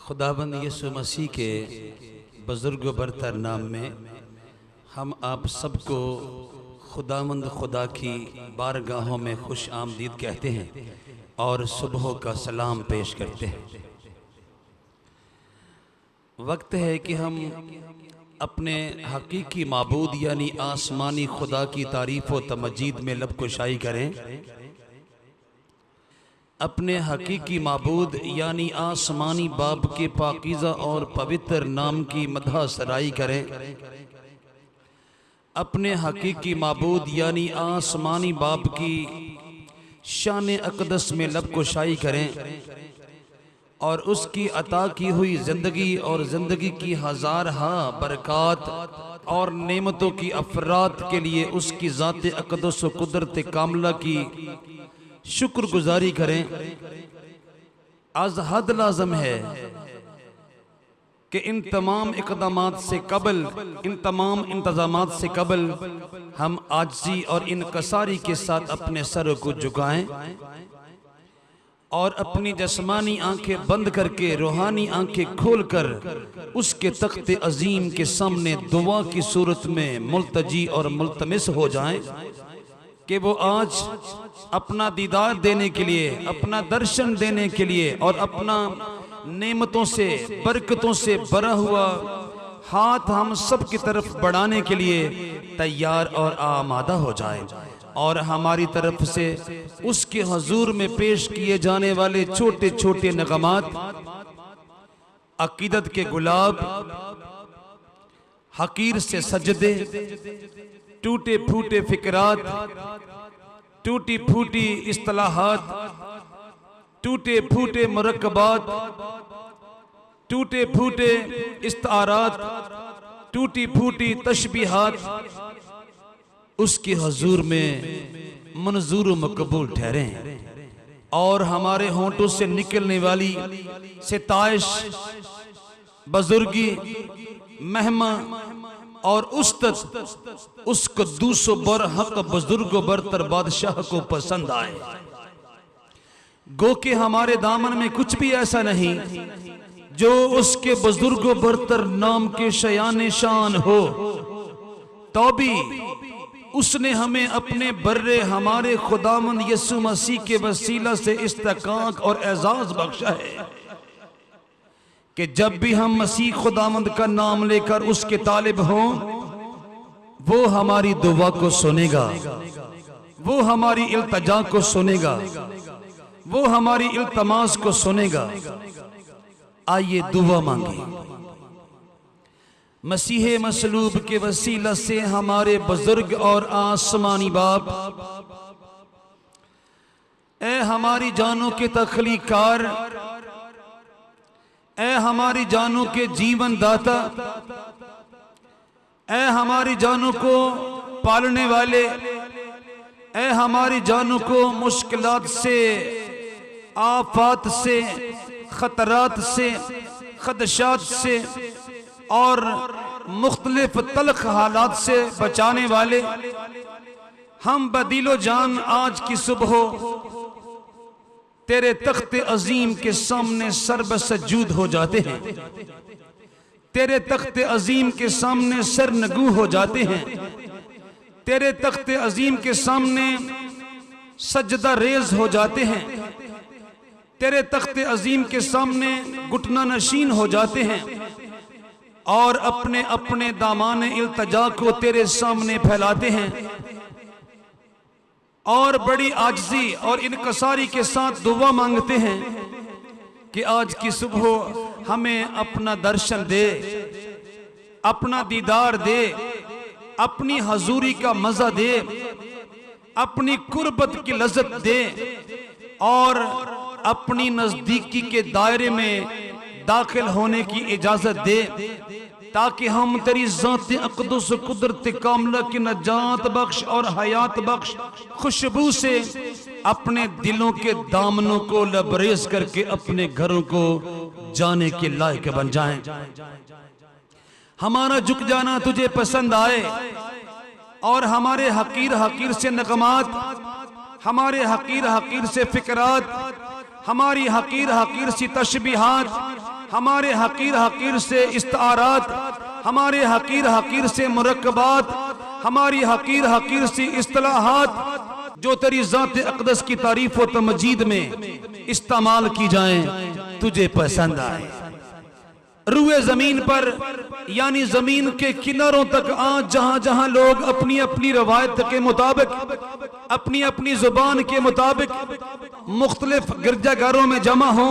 खुदाबंद यीशु मसीह के बुजुर्ग बरतर नाम में हम आप सबको खुदावंद खुदा की बारगाहों में खुश आमदीद कहते हैं और सुबह का सलाम पेश करते हैं। वक्त है कि हम अपने हकीकी माबूद यानी आसमानी खुदा की तारीफ़ व तमजीद में लब कुशाई करें। अपने हकीकी माबूद यानी आसमानी बाप के पाकीज़ा और पवित्र नाम की मदह सराई करें। अपने हकीकी माबूद यानी आसमानी बाप की शान अक़दस में लब कुशाई करें और उसकी अता की हुई ज़िंदगी और ज़िंदगी की हज़ारहा बरक़ात और नेमतों की अफरात के लिए उसकी ज़ात अक़दस व कुदरत कामला की शुक्रगुजारी करें। आज हद लाज़म है कि इन तमाम इक़दामात से कबल, इन तमाम इंतज़ामात से कबल हम आजिज़ी और इनकसारी के साथ अपने सर को झुकाएं और अपनी जस्मानी आंखें बंद करके रूहानी आंखें खोलकर उसके तख्ते अजीम के सामने दुआ की सूरत में मुल्तजी और मुल्तमिस हो जाएं कि वो आज अपना दीदार देने के लिए, अपना दर्शन देने के लिए और अपना नेमतों से बरकतों से भरा हुआ हाथ हम सब की तरफ बढ़ाने के लिए तैयार और आमादा हो जाए और हमारी तरफ से उसके हुजूर में पेश किए जाने वाले छोटे छोटे नगमात, अकीदत के गुलाब, हकीर से सजदे, टूटे फूटे फिकरात, टूटी फूटी इस्तिलाहात, टूटे फूटे मुरक्कबात, टूटे फूटे इस्तारात, टूटी फूटी तशबीहात उसके हुजूर में मंजूर मकबूल ठहरे और हमारे होंठों से निकलने वाली सिताइश, बुजुर्गी, महिमा और उस्तत उस कद्दूसो बरहक बुजुर्ग बरतर बादशाह को पसंद आए। गो के हमारे दामन में कुछ भी ऐसा नहीं जो उसके बुजुर्ग बरतर नाम के शयान शान हो, तो भी उसने हमें अपने बर्रे हमारे खुदावंद यीशु मसीह के वसीला से इस्तिकाक और एजाज बख्शा है कि जब भी हम मसीह खुदावंद का नाम लेकर उसके तालिब हों, वो हमारी दुआ को सुनेगा, वो हमारी इल्तजा को सुनेगा, वो हमारी इल्तमास को सुनेगा। आइए दुआ मांगे। मसीह मसलूब के वसीला से हमारे बुजुर्ग और आसमानी बाप, ए हमारी जानों के तख्लीकार, ए हमारी जानों के जीवन दाता, ए हमारी जानों को पालने वाले, ए हमारी जानों को मुश्किलात से, आफात से, खतरात से, खदशात से और मुख्तलिफ तल्ख हालात से बचाने वाले, हम बदिलो जान आज की सुबह तेरे तख्ते अजीम के सामने सरबसजूद हो जाते हैं, तेरे तख्ते अजीम के सामने सरनगू हो जाते हैं, तेरे तख्ते अजीम के सामने सजदा रेज हो जाते हैं, तेरे तख्ते अजीम के सामने घुटना नशीन हो जाते हैं और अपने अपने दामाने इल्तजा को तेरे सामने फैलाते हैं और बड़ी आजिज़ी और इनकसारी के साथ दुआ मांगते हैं कि आज की सुबह हमें अपना दर्शन दे, अपना दीदार दे, अपनी हजूरी का मजा दे, अपनी कुर्बत की लज्जत दे और अपनी नजदीकी के दायरे में दाखिल होने की इजाजत दे, ताकि हम तेरी ज़ात अक़दस कुदरत कामला की नजात बख्श और हयात बख्श खुशबू से अपने दिलों के दामनों को लबरेज करके अपने घरों को जाने के लायक बन जाएं। हमारा झुक जाना तुझे पसंद आए और हमारे हकीर हकीर से नगमात, हमारे हकीर हकीर से फिकरात, हमारी हकीर हकीर सी तशबीहात, हमारे हकीर हकीर से इस्तारात, हमारे हकीर हकीर से मुरक्कबात, हमारी हकीर हकीर से इस्तिलाहात जो तेरी ज़ात अक़दस की तारीफ व तमजीद में इस्तेमाल की जाएं, तुझे पसंद आए। रुए जमीन पर यानी जमीन के किनारों तक आज जहां जहां लोग अपनी अपनी रवायत के मुताबिक, अपनी अपनी जुबान के मुताबिक मुख्तलिफ गिरजाघरों में जमा हो,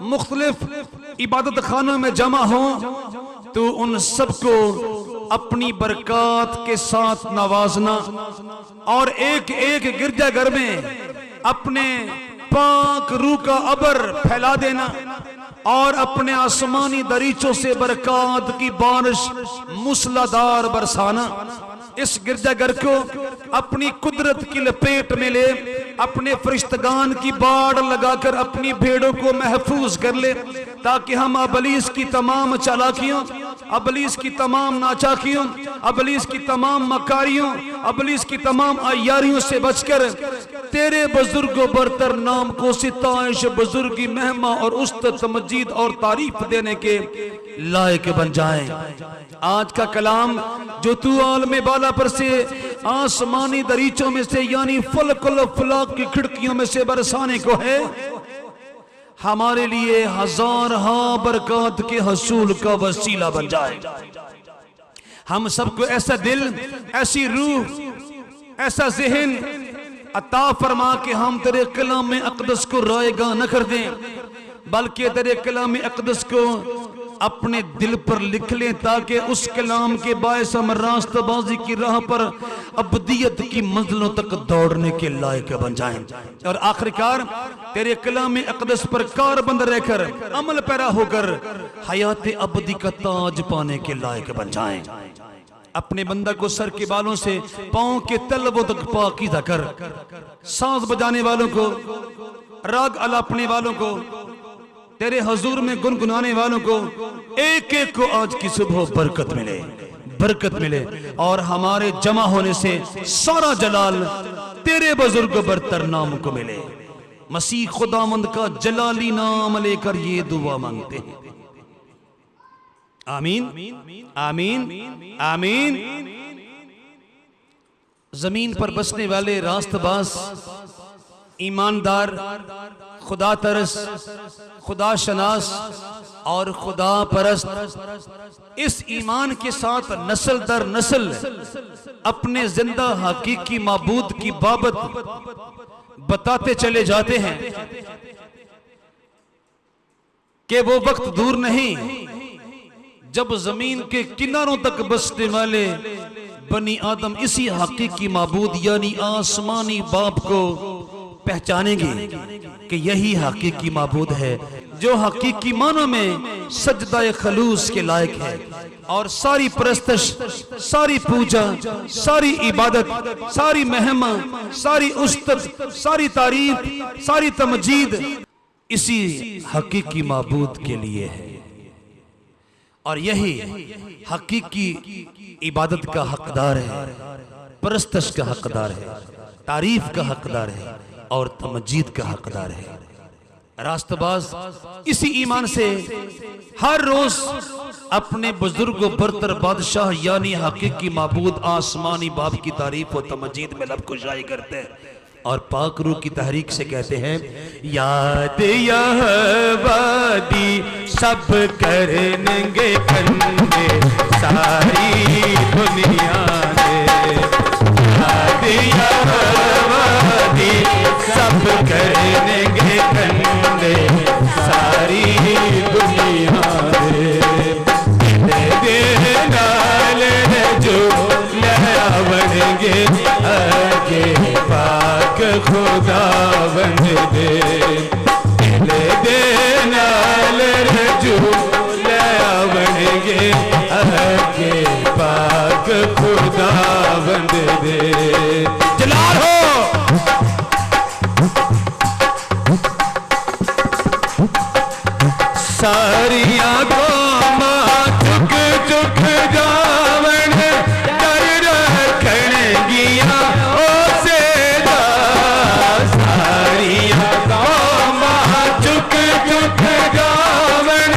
मुख्तलिफ इबादत खानों में जमा हो, तो उन सबको अपनी बरकत के साथ नवाजना और एक एक गिरजाघर में अपने पाक रूह का अबर फैला देना और अपने आसमानी दरीचों से बरकत की बारिश मूसलाधार बरसाना। इस गिरजाघर को अपनी कुदरत की लपेट में ले, अपने फरिश्तगान की बाड़ लगाकर अपनी भेड़ों को महफूज कर ले, ताकि हम अबलीस की तमाम चालाकियों, अबलीस की तमाम नाचाकियों, अबलीस की तमाम मकारियों, अबलीस की तमाम अय्यारियों से बचकर तेरे बुजुर्ग बरतर नाम को सिताइश, बुजुर्गी, मेहमा और उस्तत, तमजीद और तारीफ देने के लायक बन जाएं। आज का कलाम जो तू आलम बाला पर से आसमानी दरीचों में से यानी फलकुल फलाक की खिड़कियों में से बरसाने को है, हमारे लिए हजार बरकत के हसूल का वसीला बन जाए। हम सबको ऐसा दिल, ऐसी रूह, ऐसा ज़हन अता फरमा के हम तेरे कलाम अक़दस को रायगा न कर दें, बल्कि तेरे कलाम अक़दस को अपने दिल पर लिख लें, ताकि उस कलाम के बायस हम रास्तबाजी की राह पर अब्दियत की मंजिलों तक दौड़ने के लायक बन जाएं और आखिरकार तेरे कलाम अक़दस पर कारबंद रहकर अमल पैरा होकर हयात अबदी का ताज पाने के लायक बन जाएं। अपने बंदा को सर के बालों से पांव के तलवों तक पाकीज़ा कर, सांस बजाने वालों को, राग अलापने वालों को, तेरे हजूर में गुनगुनाने वालों को, एक एक को आज की सुबह बरकत मिले, बरकत मिले और हमारे जमा होने से सारा जलाल तेरे बुजुर्ग बरतर नाम को मिले। मसीह खुदावंद का जलाली नाम लेकर ये दुआ मांगते हैं। आमीन आमीन आमीन। जमीन पर बसने वाले रास्तबाज, ईमानदार, खुदा तरस, खुदा शनास और खुदा परस्त इस ईमान के साथ नस्ल दर नस्ल अपने जिंदा हकीकी माबूद की बाबत बताते चले जाते हैं कि वो वक्त दूर नहीं जब जमीन के किनारों तक बसने वाले बनी आदम इसी हकीकी माबूद यानी आसमानी बाप को पहचानेंगे कि यही हकीकी माबूद है जो हकीकी मानों में सजदा खलूस के लायक है और सारी परस्तश, सारी पूजा, सारी इबादत, सारी मेहमा, सारी उस्तत, सारी तारीफ, सारी तमजीद इसी हकीकी माबूद के लिए है और यही हकीकी इबादत का हकदार है, परस्तश का हकदार है, तारीफ का हकदार है और तमजीद का हकदार है। रास्तबाज इसी ईमान से हर रोज अपने बुजुर्ग बरतर बादशाह यानी हकीकी माबूद आसमानी बाप की तारीफ और तमजीद में लब कुशाई करते हैं और पाक रूह की तहरीक से कहते हैं, याद यहवादी सब करेंगे कंधे सारी दुनिया में, याद यहवादी सब करेंगे कंधे सारी दुनिया में, दे नाल जो लहरावणगे आगे पाक खुदा बन दे, दे नाल जो लहरावणगे आगे पाक खुदा बन दे। जलाल हो सारिया कौमा चुक चुक जावन डर रखण गिया ओसे दा, सारिया कौमा चुक चुक जावन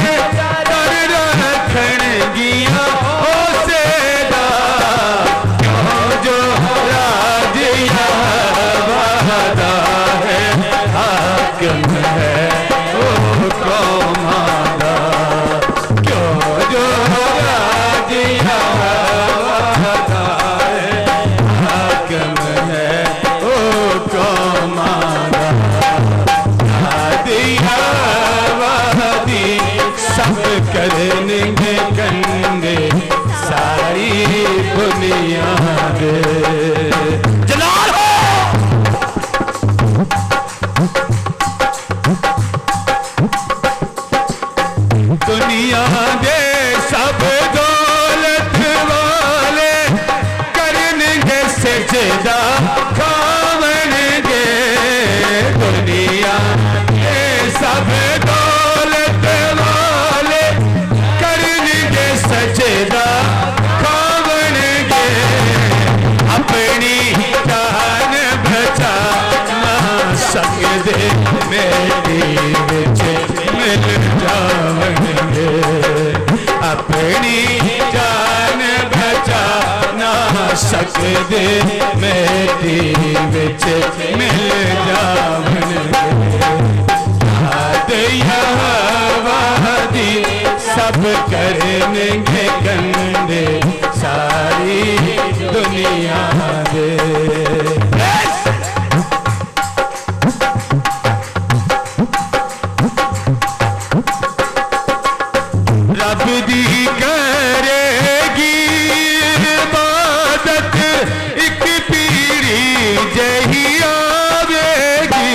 दुनिया दे जलाल हो। दुनिया दे सब दौलत वाले करनगे सजदा खावनगे। दुनिया दे सब दौलत वाले करनगे सजदा खावनगे। अपनी जान बचा ना सकदे मेरी विच मिल जावनगे। अपनी जान बचा ना सकदे मेरी विच मिल जावनगे। याद यहावादी सब करनगे गंदे सारी दुनिया दे। रब दी करेगी इबादत एक पीड़ी जही आवेगी।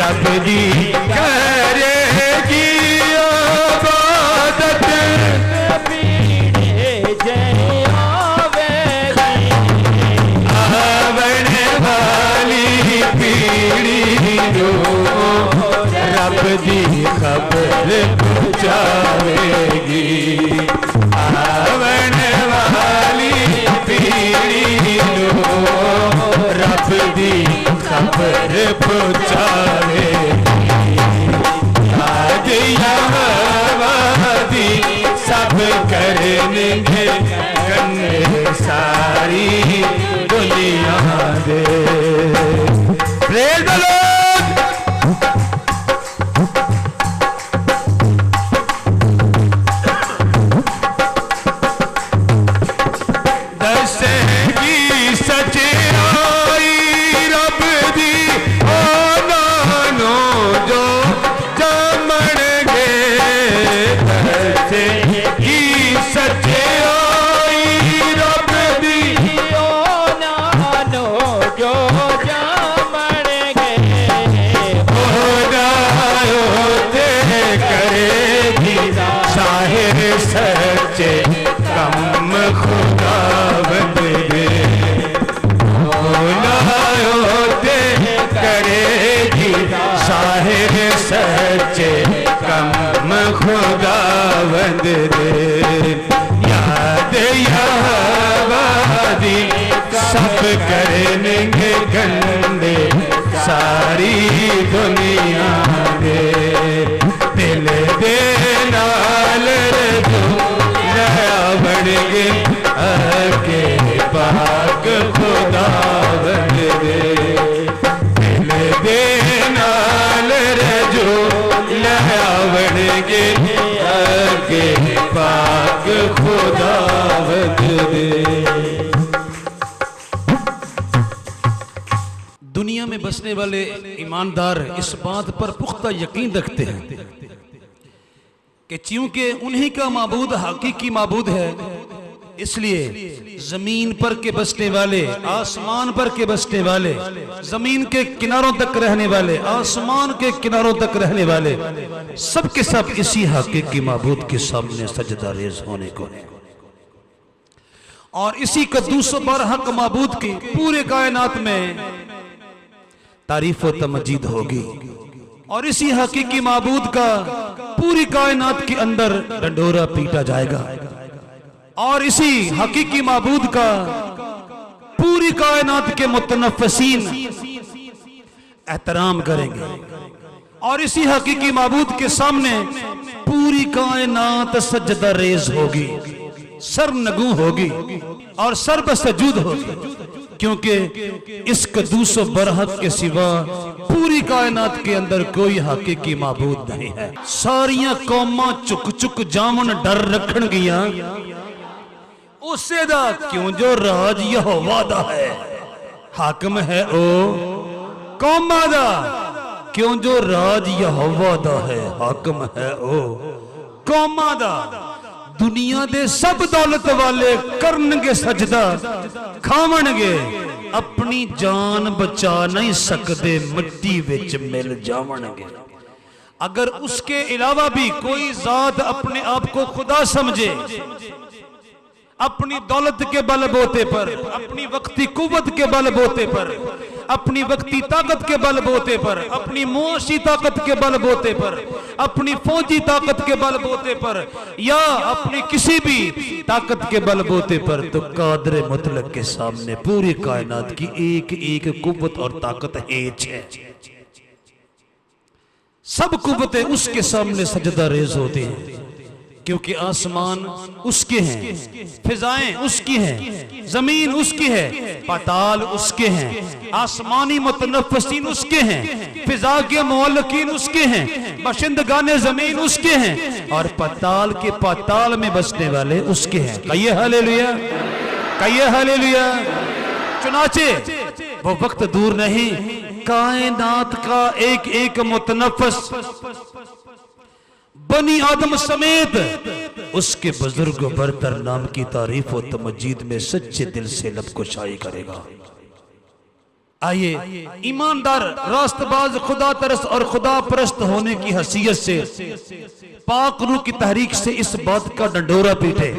रब दी करेगी इबादत पीड़ी जही आवेगी। आवने वाली पीड़ी जो रब दी खबर पहुंचावेगी। आवने वाली पीड़ी जो रब दी खबर पहुंचावेगी। आज यहावादी सब करनगे गंदे सारी दुनिया दे। Praise the Lord. दसेगी सच्चाई रब दी ओ नानो जो जामणगे। दसेगी सच्चाई रब दी ओ नानो जो जामणगे। ओ रायो ते करेगी साहिर सच्चे कम खुदावंद दे। लायो ते करेगी साहिर सच्चे कम खुदावंद दे। याद यहावादी सब करनगे गंदे सारी दुनिया दे। दिल दे नाल बनगे आके पाक खुदावंद दे। दिल दे नाल रजो लहवणगे आके पाक खुदावंद दे। दुनिया में बसने वाले ईमानदार इस बात पर पुख्ता यकीन रखते हैं कि चूंकि उन्हीं का माबूद हकीकी माबूद है, इसलिए जमीन पर के बसने वाले, आसमान पर के बसने वाले, जमीन के किनारों तक रहने वाले, आसमान के किनारों तक रहने वाले सब के सब इसी हकीकी माबूद के सामने सजदा रेज होने को है। और इसी कद्दूस बरहक माबूद की पूरे कायनात में तारीफ व तमजीद होगी। और इसी हकीकी माबूद का पूरी कायनात के अंदर डंडोरा पीटा जाएगा। और इसी हकीकी माबूद का पूरी कायनात के मुतनफ़्फ़िसीन एहतराम करेंगे। और इसी हकीकी माबूद के सामने पूरी कायनात सजदा रेज होगी, सरनगू होगी और सरबसजूद होगी। क्योंकि इस कद्दूस बरहक के सिवा पूरी कायनात के अंदर कोई हकीकी माबूद नहीं है। सारियां कौमां चुक चुक जावन डर रखन गियां उसे दा क्यों जो राज यहोवा दा है, हाकम है ओ कौमां दा क्यों जो राज यहोवा दा है, हाकम है ओ कौमां दा। दुनिया दे सब दौलत वाले करनगे सजदा खावणगे अपनी जान बचा नहीं सकते मिट्टी विच मिल जावणगे। अगर उसके अलावा भी कोई जात अपने आप को खुदा समझे, अपनी दौलत के बलबूते पर, अपनी वक्ती कुव्वत के बलबूते पर, अपनी वक्ती ताकत के बलबूते पर, अपनी मुआशी ताकत के बलबूते पर, अपनी फौजी ताकत के बलबूते पर, या अपनी किसी भी ताकत के बलबूते पर, तो कादर मुतलक के सामने पूरी कायनात की एक एक कुव्वत और ताकत हेच है। सब कुव्वतें उसके सामने सजदा रेज होती हैं, क्योंकि आसमान उसके हैं, फिजाएं उसकी हैं, जमीन उसकी है, पाताल उसके हैं, आसमानी मुतनफ़्फ़िसीन उसके हैं, फिजा के मुअल्लिकीन उसके हैं, बशिंदगाने जमीन उसके हैं, और पाताल के पाताल में बसने वाले उसके हैं। कहिए हालेलुया, कहिए हालेलुया। चुनाचे वो वक्त दूर नहीं, कायनात का एक एक मुतनफ़्फ़िस बनी आदम समेत उसके बुजुर्ग बरतर नाम की तारीफ और तमजीद में सच्चे दिल से लब कुशाई करेगा। आइए ईमानदार रास्तबाज खुदा तरस और खुदा परस्त होने की हैसियत से पाक रूह की तहरीक से इस बात का डंडोरा पीटे,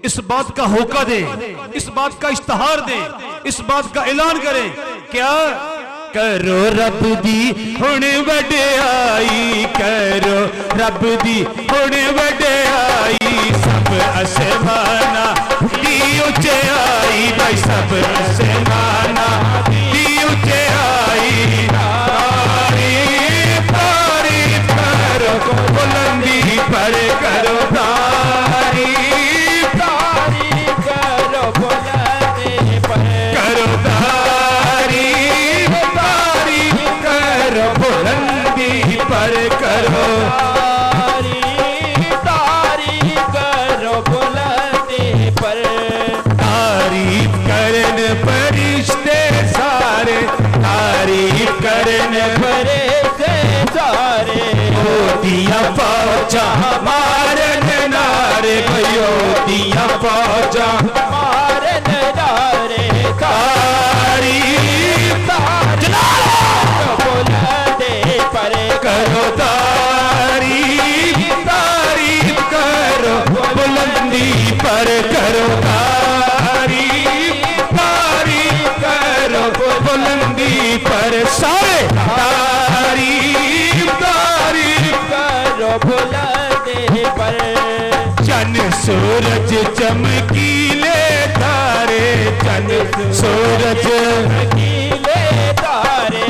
इस बात का होका दे, इस बात का इश्तहार दे, इस बात का ऐलान करें। क्या करो रब दी हुण वड्याई, करो रब दी हुण वड्याई, सब आसमाना दी उचाई, भाई सब आसमाना दी उचाई, तारीफ तारीफ करो बुलंदी पर करो तारीफ तारीफ करो बुलंदी पर करो तारीफ तारीफ करो बुलंदी पर करो तारीफ करो बुलंदी पर, तारीफ करने फरिश्ते सारे, तारीफ करने फरिश्ते सारे, दिया फौजा मारन नारे, भयो दिया फौजा मारन नारे, तारीफ बुलंदी पर करो तारीफ तारीफ करो बुलंदी पर करो तारीफ तारीफ करो बुलंदी पर, सारे तारीफ तारीफ करो बुलंदी पर, चन सूरज चमकीले तारे, चन सूरज चमकीले तारे,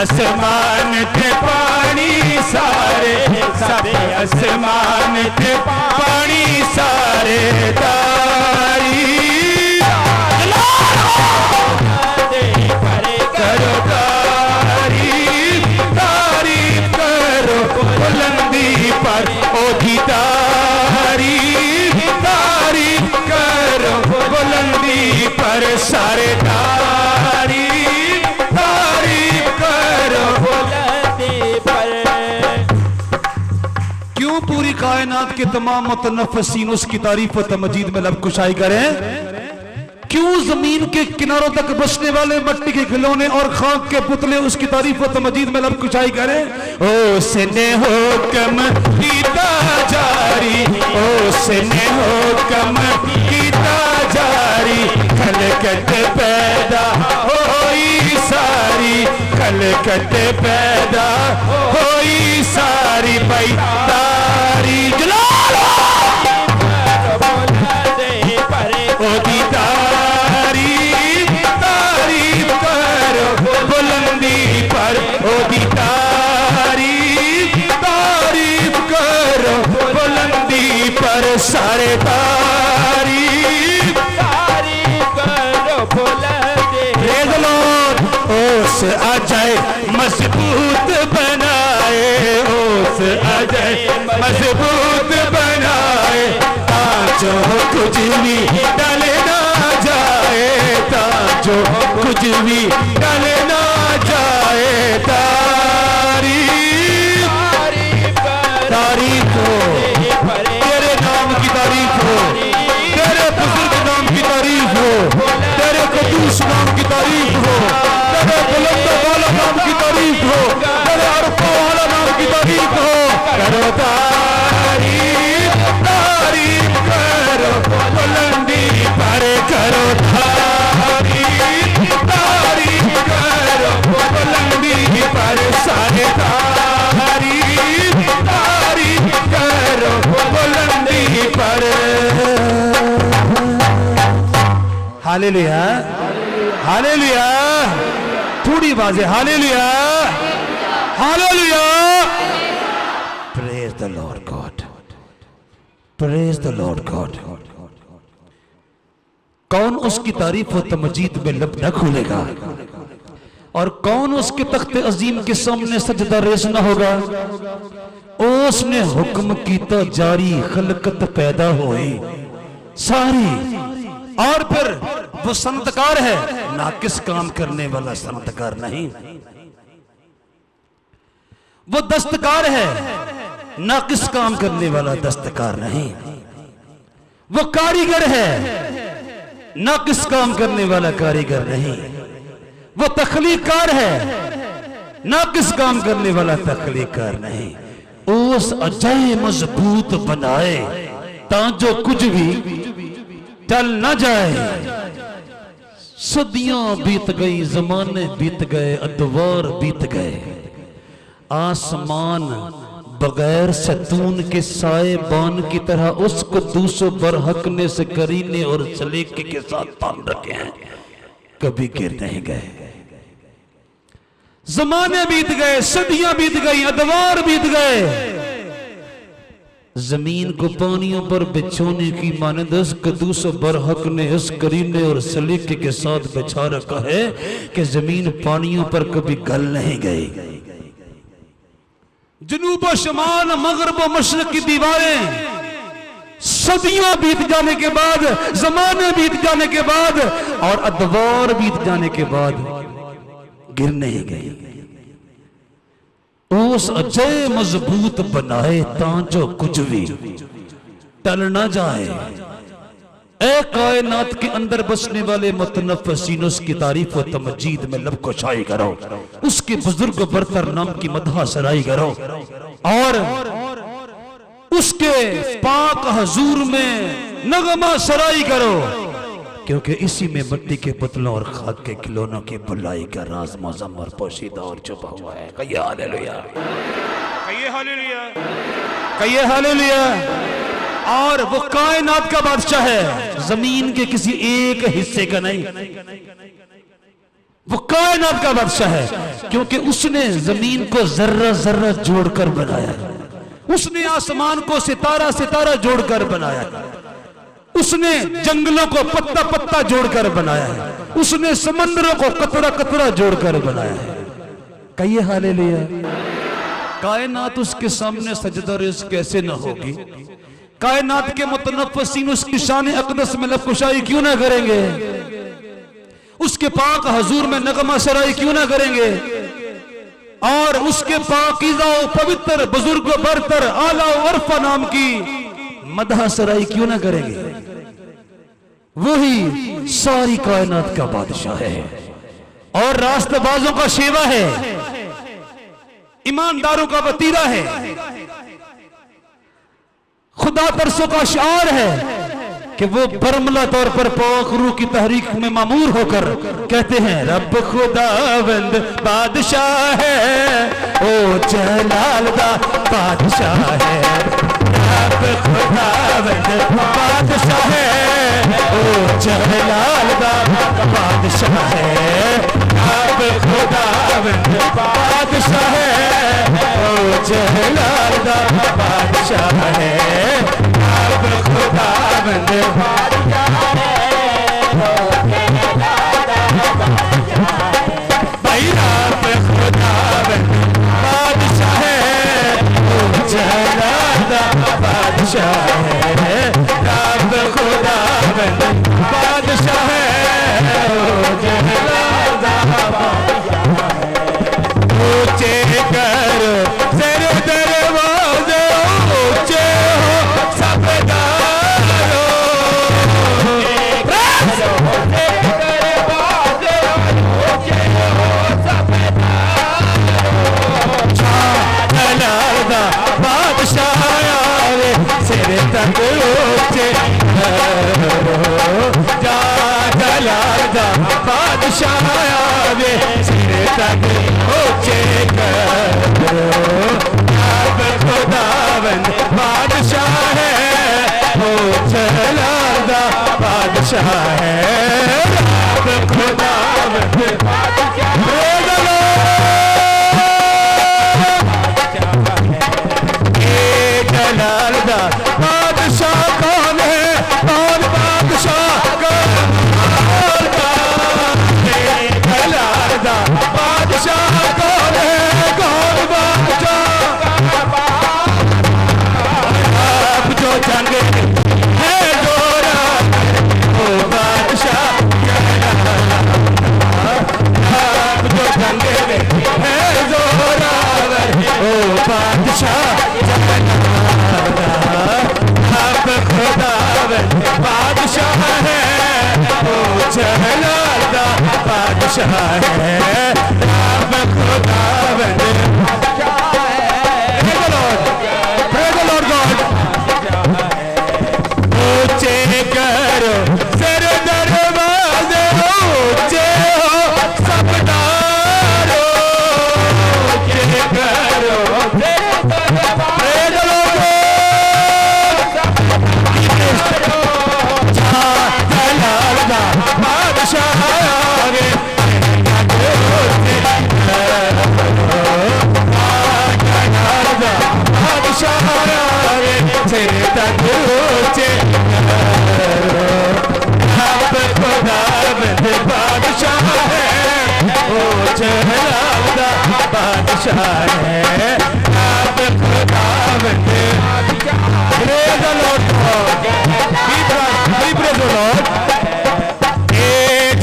आसमान थे पानी सारे, सारे आसमान थे पानी सारे, तारीफ करो तारीफ तारीफ करो बुलंदी पर, ओधी तारीफ तारीफ करो बुलंदी पर, सारे तारीफ तारीफ करो बुलंदी पर। क्यों पूरी कायनात के तमाम मुतनफ़्फ़िसीन उसकी तारीफ और तमजीद में लब कुशाई करें? क्यों जमीन के किनारों तक बसने वाले मिट्टी के खिलौने और खाक के पुतले उसकी तारीफ और तमजीद में लब कुशाई करें? उसने हुक्म कीता जारी, उसने हुक्म कीता जारी, खलकत पैदा होई सारी, खलकत पैदा होई सारी, भाई तारी जलालो ओदी तारीफ तारीफ करो बुलंदी पर, ओदी तारीफ तारीफ करो बुलंदी पर, सारे तारीफ तारीफ करो बुलंदी पर, ओस आ जाए मजबूत बनाए, ओस आ जाए मजबूत बनाए, जो कुछ भी डले ना जाए, जो कुछ भी डले ना जाए, तारीफ तारीफ हो तेरे नाम हालेलुया, हालेलुया, थोड़ी आवाज है, hallelujah, hallelujah. Praise the Lord God, praise the Lord God. कौन उसकी तारीफ व तमजीद में लब न खोलेगा, और कौन उसके तख्ते अजीम के सामने सजदा रेज़ न होगा। उसने हुक्म कीता जारी खलकत पैदा हुई सारी, और फिर वो संतकार है, नाकिस काम करने वाला संतकार नहीं। वो दस्तकार है, नाकिस काम करने वाला दस्तकार नहीं। वो कारीगर है, नाकिस काम करने वाला कारीगर नहीं। वो तख्लीकार है, नाकिस काम करने वाला तख्लीकार नहीं। उस अजय मजबूत बनाए ताजो कुछ भी टल न जाए। सदियां बीत गई, जमाने बीत गए, अदवार बीत गए। आसमान बगैर सतून के साए बान की तरह उसको दूसों बरहकने से करीने और सलीके के साथ बांध रखे हैं, कभी गिर नहीं गए। जमाने बीत गए, सदियां बीत गई, अदवार बीत गए। जमीन को पानियों पर बिछोने की मानद उस कदूस बरहक ने उस करीने और सलीके के साथ बिछा रखा है कि जमीन पानियों पर कभी गल नहीं गई। जनूब शमाल मगरब मशरक की दीवारें सदियों बीत जाने के बाद, जमाने बीत जाने के बाद और अदवार बीत जाने के बाद गिर नहीं गई। उस अजय मजबूत बनाए ताजो कुछ भी टल ना जाए। ए कायनात के अंदर बसने वाले मुतनफ्फिसीन उसकी तारीफ व तमजीद में लब कुशाई करो, उसके बुजुर्ग बरतर नाम की मदह सराई करो, और उसके पाक हजूर में नगमा सराई करो, क्योंकि इसी में मिट्टी के पुतलों और खाक के खिलौनों की बुलाई का राज मौजम और पोशीदा और छुपा हुआ है। कहिए हालेलुया, कहिए हालेलुया, कहिए हालेलुया। और वो कायनात का बादशाह है, जमीन के किसी एक हिस्से का नहीं। वो कायनात का बादशाह है, क्योंकि उसने जमीन को जर्रा जर्रा जोड़कर बनाया, उसने आसमान को सितारा सितारा जोड़कर बनाया, उसने जंगलों को पत्ता पत्ता जोड़कर बनाया है, उसने समंदरों को कतरा कतरा जोड़कर बनाया है। कहिए हालेलुया। कायनात उसके सामने सजदा रेज़ कैसे न होगी। कायनात के मुतनफ्फिसीन उसकी शान अक़दस में लबकुशाई क्यों ना करेंगे, उसके पाक हजूर में नगमा सराई क्यों ना करेंगे, और उसके पाकीज़ा पवित्र बुजुर्ग बरतर आला अरफा नाम की मदह सराई क्यों ना करेंगे। वही सारी कायनात का बादशाह है और रास्तबाजों का शेवा है, ईमानदारों का वतीरा है, खुदा तरसों का शार है कि वो बरमला तौर पर पाक रूह की तहरीक में मामूर होकर कहते हैं, रब खुदावंद बादशाह है, ओ जलाल दा बादशाह है। रब खुदावंद बादशाह है, ओ जलाल दा बादशाह है। रब खुदावंद बादशाह है, ओ जलाल दा बादशाह है। रब खुदावंद बादशाह है, भाई रब खुदावंद बादशाह है, ओ जलाल दा बादशाह है। रब खुदावंद बादशाह है, ओ जलाल दा बादशाह है। ऊंचे करो सिर दरवाजे, ऊंचे हो सबदारो, जलाल दा बादशाह आवे सिर तक ऊंचे करो। जलाल दा बादशाह आवे सिर तक ऊंचे करो। रब खुदावंद बादशाह है, ओ जलाल दा बादशाह है। जलाल दा बादशाह कौन है, कौन बादशाह कमाल दा, जलाल दा बादशाह कौन है, कौन बादशाह आप जो जंग है जोरा ओ बादशाह, आप जो जंग है जोरा ओ बादशाह, आप खुदावंद बादशाह है, ओ जलाल दा बादशाह है, आप खुदावंद Praise the Lord God. ऊंचे करो सिर दरवाजे, ऊंचे हो सब दारो, ऊंचे करो Praise the Lord God. जलाल दा बादशाह आगे, तेरे तक ऊंचे आप खुदावंद बादशाह है, ओ जलाल दा बादशाह है, आप खुदावंद Praise the Lord God. We praise the Lord. ए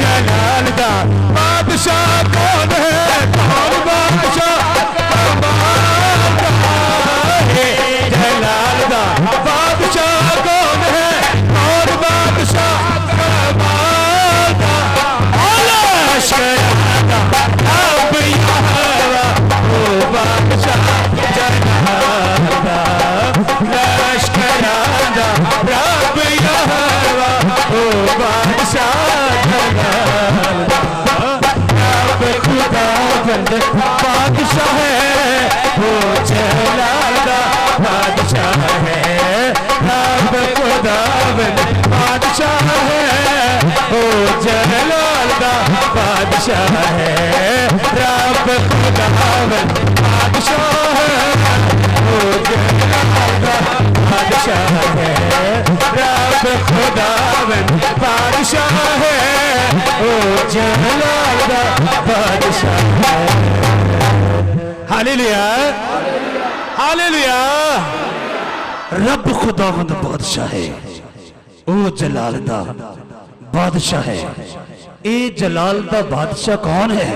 जलाल दा बादशाह कौन है, कौन बादशाह जलाल दा बादशाह कौन है, और बादशाह कमाल दा, लश्करां दा रब यहोवा ओ बादशाह जलाल दा, लश्करां दा रब यहोवा ओ बादशाह जलाल दा, रब खुदावंद बादशाह है, ओ जलाल दा बादशाह है, रब खुदावंद बादशाह है, ओ जलाल दा बादशाह है, रब खुदावंद बादशाह है, ओ जलाल दा बादशाह है, रब खुदावंद बादशाह है, ओ जलाल दा बादशाह है। Hallelujah hallelujah. रब खुदावंद बादशाह है, ओ जलाल दा बादशाह है। ए जलाल दा बादशाह कौन है?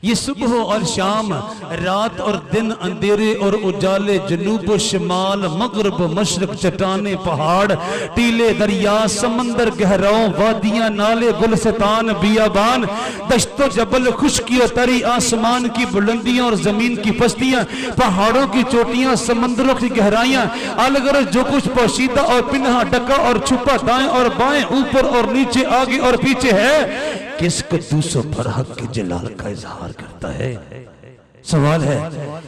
ये सुबह और शाम, रात और दिन, अंधेरे और उजाले, जनूब शिमाल, मगरब मशरक, चट्टाने पहाड़, टीले दरिया, समंदर गहराओं, वादियां नाले, गुलस्तान बियाबान, दश्तो जबल, खुश्की और तरी, आसमान की बुलंदियां और जमीन की पस्तियां, पहाड़ों की चोटियां, समंदरों की गहराइयां, अलगर जो कुछ पोशीदा और पिन्हा ढका और छुपा, दाएं और बाएं, ऊपर और नीचे, आगे और पीछे है, किस कद्दूसों पर हक के जलाल का इजहार करता है? सवाल है,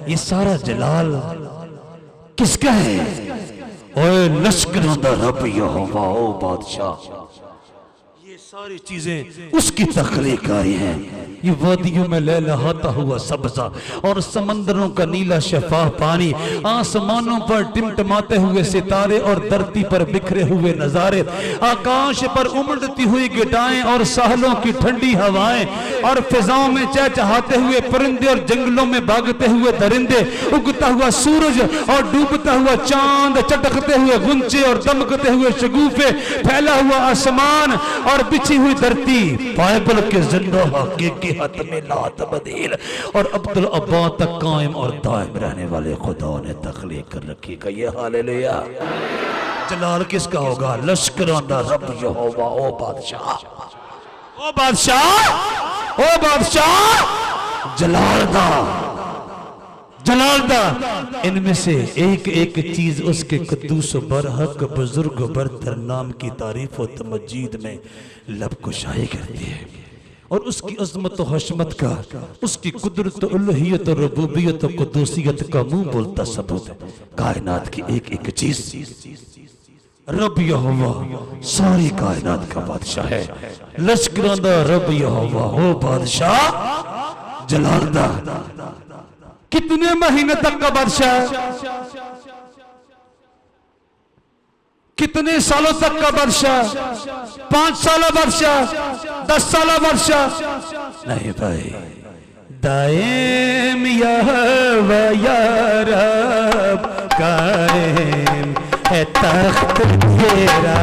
ये सारा जलाल किसका है? ओए लश्करों दा रब यहोवा ओ बादशाह, ये सारी चीजें उसकी तख्लीक आई हैं। ये वादियों में लहलहाता हुआ सब्जा और समंदरों का नीला शफाफ पानी, आसमानों पर टिमटिमाते हुए सितारे और धरती पर बिखरे हुए नजारे, आकाश पर उमड़ती हुई गिटाएं और साहलों की ठंडी हवाएं, और फिजाओं में चहचहाते हुए परिंदे और जंगलों में भागते हुए दरिंदे, उगता हुआ सूरज और डूबता हुआ चांद, चटकते हुए गुंचे और दमकते हुए शगुफे, फैला हुआ आसमान और बिछी हुई धरती, बाइबल के जिंदा हकीकी हत में ला तब्दील और अब्दुल अब्बा तक कायम और दायम रहने वाले खुदा ने तख्लीक कर रखी। कहिए हालेलुया। जलाल किसका होगा? लश्करों दा रब यहोवा ओ बादशाह, ओ बादशाह, ओ बादशाह, जलाल दा, जलाल दा। इनमें से एक एक चीज उसके कद्दूस बरहक बुजुर्ग बरतर नाम की तारीफ और तमजीद में लब कुशाई करती है, और उसकी अजमत और हशमत का, उसकी कुदरत, उल्हियत और रबूबियत और कुदूसियत का मुंह बोलता सबूत है। कायनात की एक एक चीज, रब यहोवा सारी कायनात का बादशाह है। लश्करां दा रब यहोवा हो बादशाह जलाल दा। कितने महीने तक का बादशाह, कितने सालों तक का बादशाह, 5 साल बादशाह, 10 साल बादशाह नहीं भाई, दायम यहोवा या रब कायम है तख्त तेरा,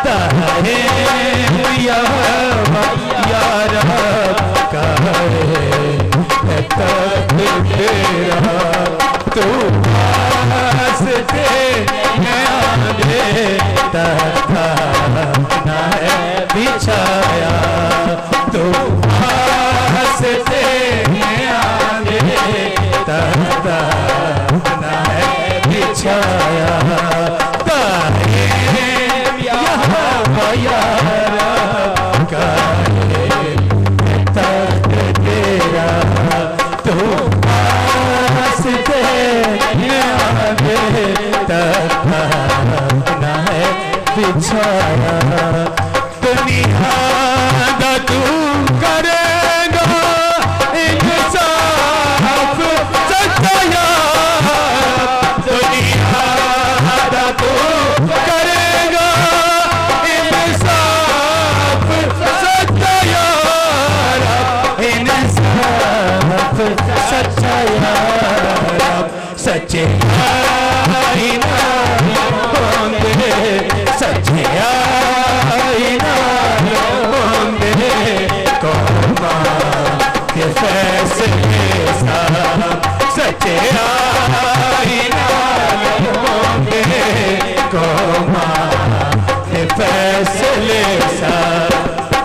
दायम यहोवा या रब कायम है तख्त तेरा, तू वास्ते आगे तख्ता ना है बिछाया, तू वास्ते आगे तख्ता ना है बिछाया, कायम यहोवा या रब कायम है तख्त तेरा, तू वास्ते आगे तख्ता ना है बिछाया, दुनिया दा तू करेगा इंसाफ सच्चाया, दुनिया दा तू करेगा इंसाफ सच्चाया, इंसाफ सच्चाया, सच्चे आईना होंदे, सच्चे आईना होंदे, कौमा के फैसले साफ, सच्चे आईना होंदे, कौमा के फैसले साफ,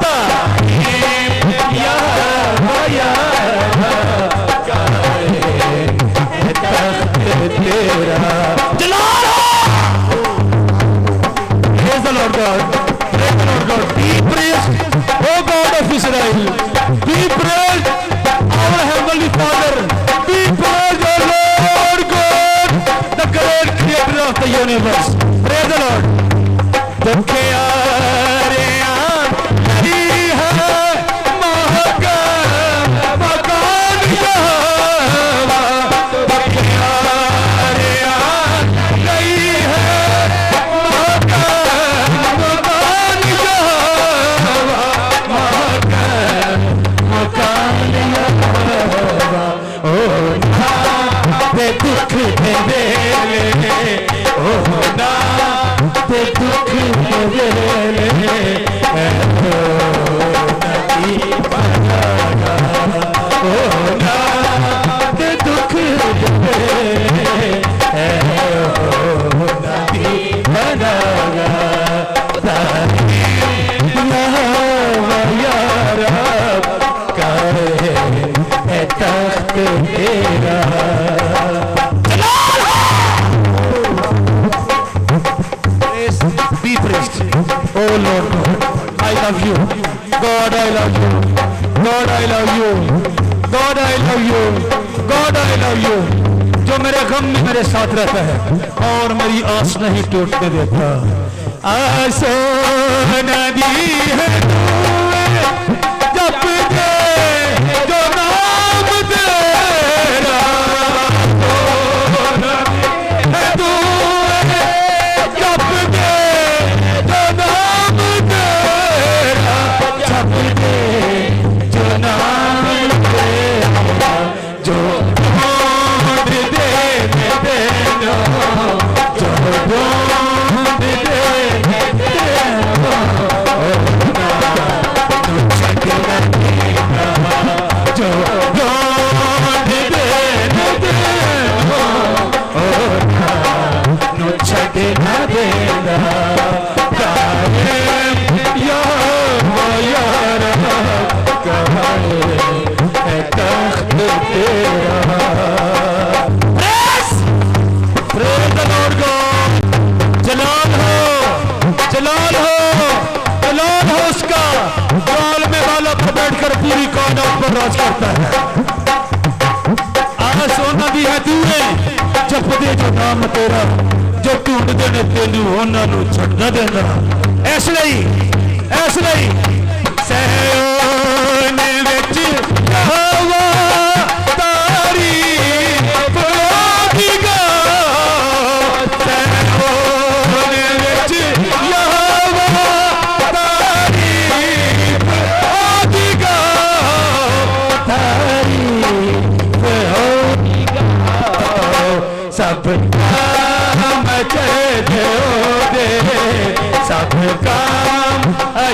तारीफ यहोवा या रब कायम है तख्त तेरा, जलाल हो। Praise the Lord God, praise the Lord God, be praised, O God of Israel, be praised, our heavenly Father, be praised, O Lord God, the great creator of the universe. Praise the Lord. दुखे आरियान नहीं है मकान यहोवा, दुखे आरियान नहीं है मकान यहोवा, मकान यहोवा, ओ ना ते दुख दे वेले, ओ ना ते दुख दे वेले, ओ नदी बनागा, ओ ना ते दुख दे वेले, ओ नदी बनागा, यहोवा या रब कायम है तख्त तेरा, be praised, oh Lord God, I love you, God I love you, God I love you, God I love you, God I love you, जो मेरे गम में मेरे साथ रहता है और मेरी आस नहीं टूटने देता, आसो नदी है जप दे जो नाम तेरा, है तू जप दे जो नाम तेरा, जप दे जो नाम तेरा, जो ढूंढ दे देना, जो ढूंढ दे देना, जो ढूंढ दे देना, नो छड़ ना देना, कायम यहोवा या रब कायम है तख्त तेरा। Praise the Lord God, जलाल हो, जलाल हो, जलाल हो उसका, जाल में वाला पर बैठकर पूरी कायनात पर राज करता है। आज सोना भी है तूने, जप दे जो नाम तेरा, जो ढूंढते ने तेनू उन्हां नू छड्ड ना देना। ऐस नहीं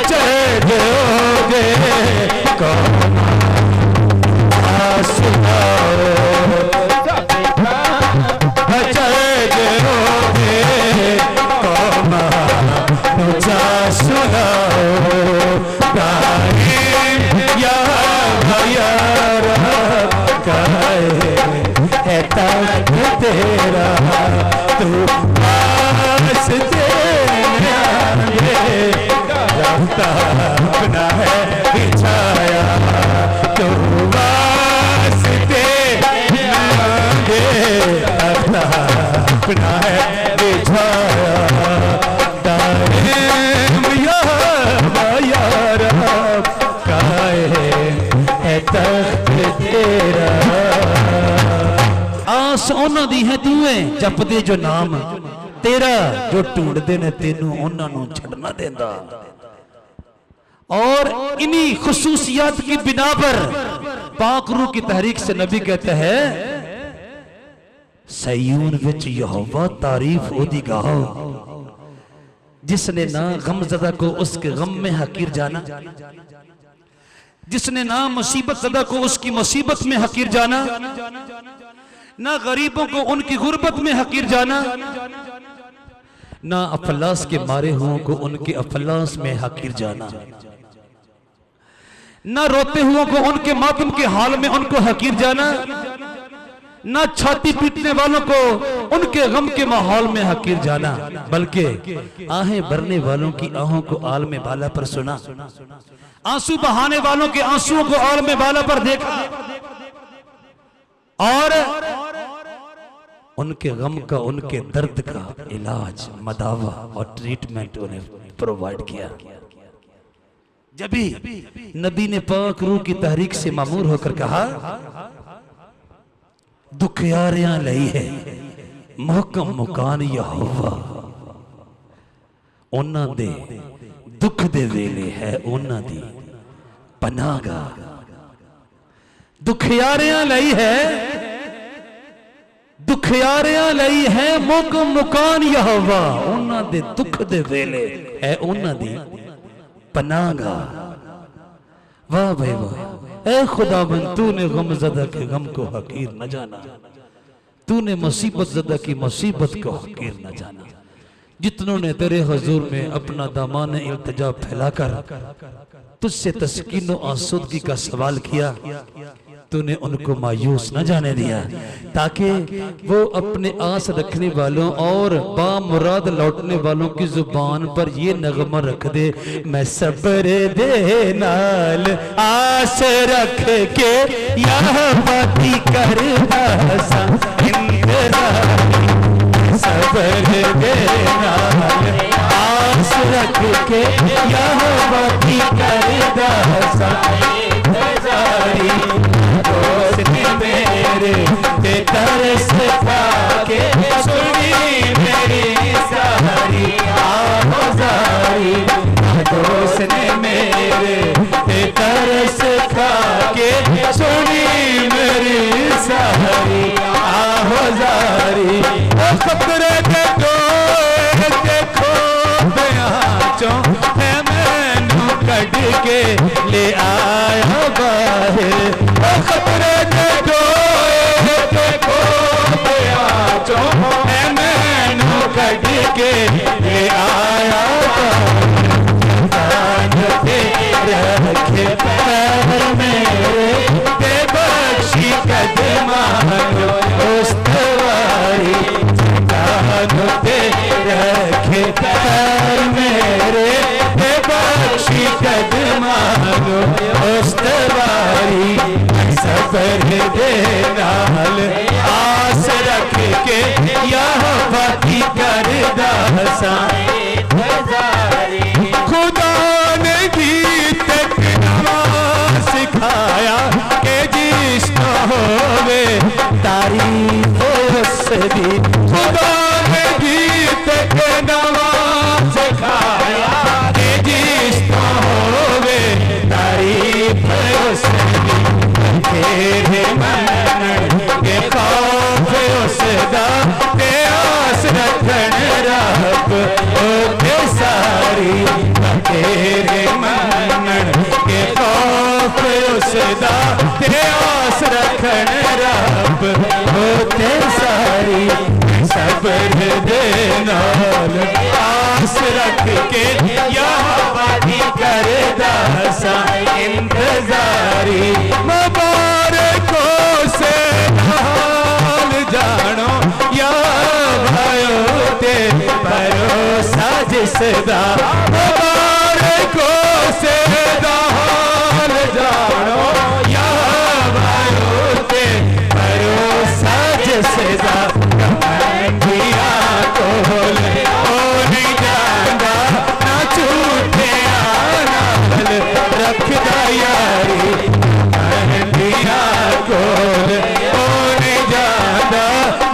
चढ़ दोगे कौन सुनाओ, चढ़ दोगे कौन सुनाओ, या है तख्त तेरा तू पास रखता अपना है बिछाया, तू वास्ते रखता अपना है बिछाया, दाइम या रब काहे है तख्त तेरा। आस उन्हां दी है तूए जपदे जो नाम तेरा, जो ढूंढदे ने तेनू उन्हां नू छड़ना देंदा। और इन्हीं खुसूसियात की बिना पर पाक रूह की तहरीक से नबी कहता है सयून विच यहोवा तारीफ ओदी गाओ, जिसने ना गमज़दा को उसके गम में हकीर जाना, जिसने ना मुसीबत ज़दा को उसकी मुसीबत में हकीर जाना, ना गरीबों को उनकी गुर्बत में हकीर जाना, ना अफलास के मारे हुओं को उनके अफलास में हकीर जाना, ना रोते हुओं को उनके मातम के हाल में उनको हकीर जाना, ना छाती पीटने वालों को उनके गम के माहौल में हकीर जाना, बल्कि आहें भरने वालों की आहों को आल में बाला पर सुना, आंसू बहाने वालों के आंसुओं को आल में बाला पर देखा, और उनके गम का उनके दर्द का इलाज मदावा और ट्रीटमेंट उन्हें प्रोवाइड किया। जब भी नबी ने पाक रूह की तहरीक से मामूर होकर कहा दुखियारियां लई है महकम मुकान यहोवा, उन्हां दे दुख दे वेले है उन्हां दी पनाहगाह, दुखियारियां लई है, दुखियारियां लई है महकम मुकान यहोवा, उन्हां दे दुख दे वेले है उन्हां दी पनाहगाह। वाह भाई वाह, ऐ खुदाबंद तूने गमज़दा के गम को हकीर न जाना, तूने मुसीबत ज़दा की मुसीबत को हकीर न जाना। जितनों ने तेरे हुजूर में अपना दामान इल्तिजा फैलाकर तुझसे तस्कीन और आसूदगी का सवाल किया, तूने उनको मायूस न जाने दिया, ताकि वो अपने आस रखने वालों और बामुराद लौटने वालों की जुबान पर ये नगमा रख दे, मैं सब्र दे नाल आस रख के यहाँ बाती करता सा इंतज़ारी, सब्र दे नाल आस रख के यहाँ बाती करता सा इंतज़ारी, दोस्त मेरे ते तरस खाके सुनी मेरी सारी आवाज़ारी, दोस्त ने मेरे ते तरस खाके सुनी मेरी सारी आवाज़ारी। खतरे के देखो बयाचों है मैनू कढ़ के ले आया बाहर, खतरे के देखो बयाचों है मैनू कढ़ के ले आया बाहर, रखे पैर मेरे ते बख्शी कदमानो उस्तवारी, रखे पैर मेरे ते बख्शी कदमानो उस्तवारी, सब्र दे नाल आस रख के यहाँ बाती करदा सा इंतज़ारी। खुदा ने गीत नवाज सिखाया के जिस न होवे तारीफ उसदी, खुदा ने गीत नवाज सिखाया के जिस न होवे तारीफ उसदी, तेरे मन के खौफ उसदा ते आस रखन रब सदा मुबारको सदा हाल जानो या वायोते परो सज सदा कमंडिया कोले ओ नहीं जाना ना झूठे आनाल रखदा यारी कमंडिया कोले ओ नहीं जाना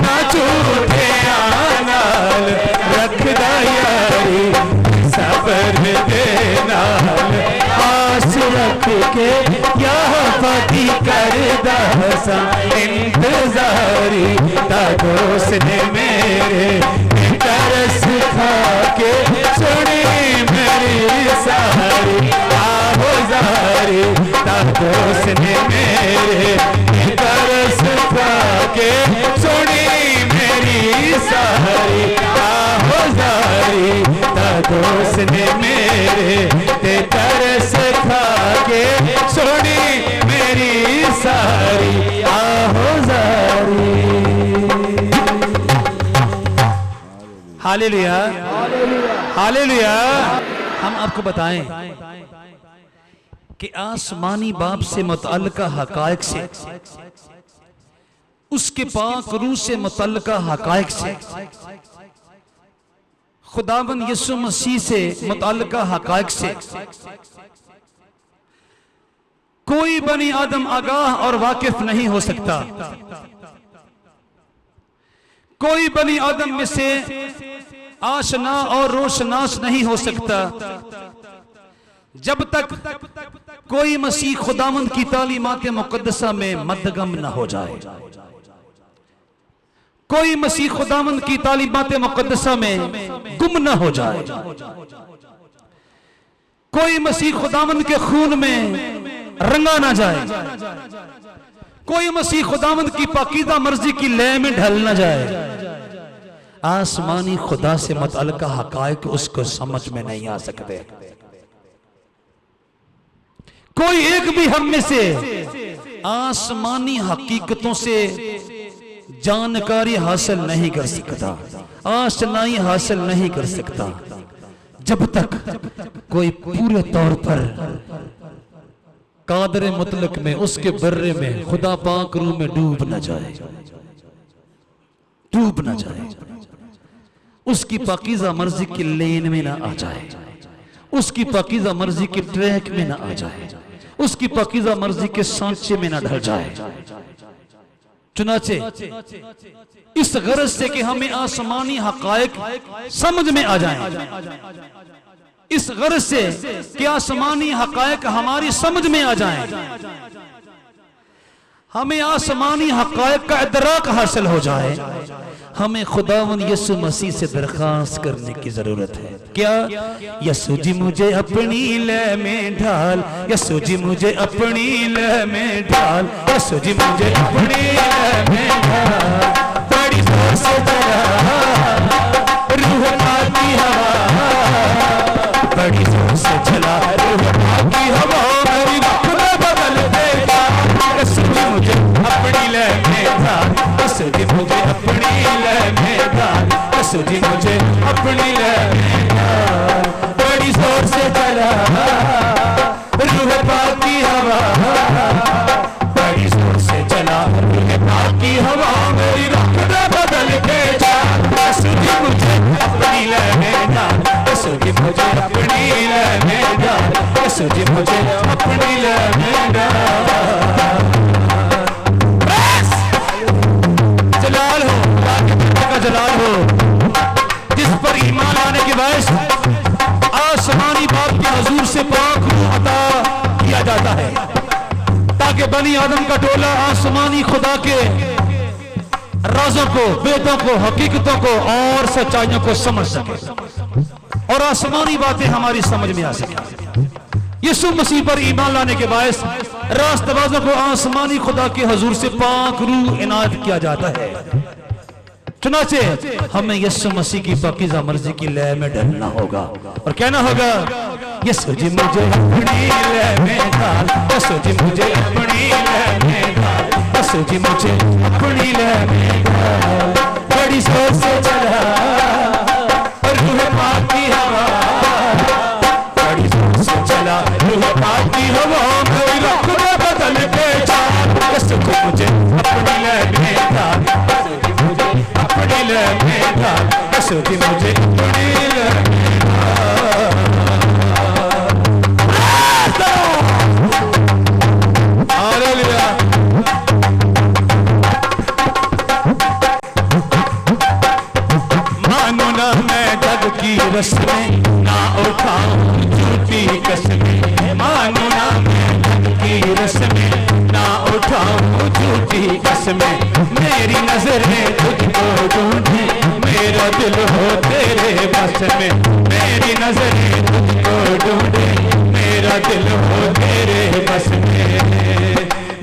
ना झूठे आनाल रखदा यारी सबर दे नाल आस रख के यहाँ पति कर दसा इंतजारी ता दोस्त ने मेरे तरस खा के सुनी मेरी सारी आहो जारी ता दोस्त ने मेरे तरस खा के सुनी मेरी सारी आहो जारी ता दोस्त ने मेरे ते तरस खा के सुनी मेरी सारी आहो जारी। Hallelujah hallelujah. हम आपको बताएं कि आसमानी बाप से मुतअल्लिका हकायक से, उसके पाक रूह से मुतअल्लिका हकायक से, खुदावन यीशु मसीह से मुतअल्लिका हकायक से कोई बनी आदम आगाह और वाकिफ नहीं हो सकता। कोई बनी आदम में से आशना और रोशनास नहीं हो सकता जब तक कोई मसीह खुदावंद की तालीमात मुकद्दसा में मद्दगम न हो जाए। कोई मसीह खुदावंद की तालीमात मुकद्दसा में गुम न हो जाए। कोई मसीह खुदावंद के खून में रंगा ना जाए। कोई मसीह खुदावंद की पाकीदा मर्जी की लय में ढल ना जाए। आसमानी खुदा से मुतअल्लिका हकायक उसको समझ में नहीं आ सकते। कोई एक भी हम में से आसमानी हकीकतों से जानकारी हासिल नहीं कर सकता, आशनाई हासिल नहीं कर सकता जब तक कोई पूरे तौर पर कादर मुतलक में, उसके बर्रे में, खुदा पाक रूह में डूब न जाए, डूब न जाए, उसकी पाकीज़ा मर्जी की लेन में ना आ जाए, उसकी पाकीज़ा मर्जी के ट्रैक में ना आ जाए, उसकी पाकीज़ा मर्जी के सांचे में ना ढल जाए। चुनाचे इस गरज से कि हमें आसमानी हकायक समझ में आ जाए, इस गरज से कि आसमानी हकायक हमारी समझ में आ जाए, हमें आसमानी हकायक का इदराक हासिल हो जाए, हमें खुदावन यीशु मसीह से दरखास्त करने की जरूरत है। क्या? यीशु जी मुझे अपनी लय में ढाल, यीशु जी मुझे अपनी लय में ढाल, यीशु जी मुझे अपनी लय में ढाल, बड़ी जोर से चला रूह की हवा, बड़ी जोर से चला रूह की हवा, मेरी खुदा बदल देगा। यीशु जी मुझे अपनी लय में ढाल, यीशु जी मुझे अपनी लय में ढाल, यीशु जी मुझे अपनी लय में ढाल, बड़ी जोर से चला रूह की हवा, बड़ी जोर से चला रूह की हवा, मेरी खुदा बदल के जा। यीशु जी मुझे अपनी लय में ढाल, यीशु जी मुझे अपनी लय में ढाल, यीशु जी मुझे अपनी लय में ढाल। जलाल हो, का जलाल हो, जिस पर ईमान लाने के बाद आसमानी बाप के हुजूर से पाक रूह अता किया जाता है ताकि बनी आदम का टोला आसमानी खुदा के राजों को, वेदों को, हकीकतों को और सच्चाइयों को समझ सके और आसमानी बातें हमारी समझ में आ सके। यीशु मसीह पर ईमान लाने के बायस रास्तबाजों को आसमानी खुदा के हुजूर से पाक रूह इनायत किया जाता है। चुनाचे हमें यीशु मसीह की पाकीज़ा मर्जी की लय में ढलना होगा और कहना होगा, यीशु जी मुझे अपनी लय में ढाल, यीशु जी मुझे अपनी लय में ढाल, यीशु जी मुझे अपनी लय में ढाल, बड़ी जोर से चला रूह पाक की हवा, जी मुझे अपनी लेने डाल, यसो जी मुझे अपनी लेने डाल, यसो जी मुझे अपनी लेने डाल। हालेलुया। मानो ना मैं जग की रस्में, ना उठाऊं झूठी कसमें, मानो ना मैं जग की रस्में, ना उठाऊं झूठी कसमें, मेरी नजरें तुझको ढूंढे, मेरा दिल हो तेरे बस में, मेरी नजरें तुझको ढूंढे, मेरा दिल हो तेरे बस में।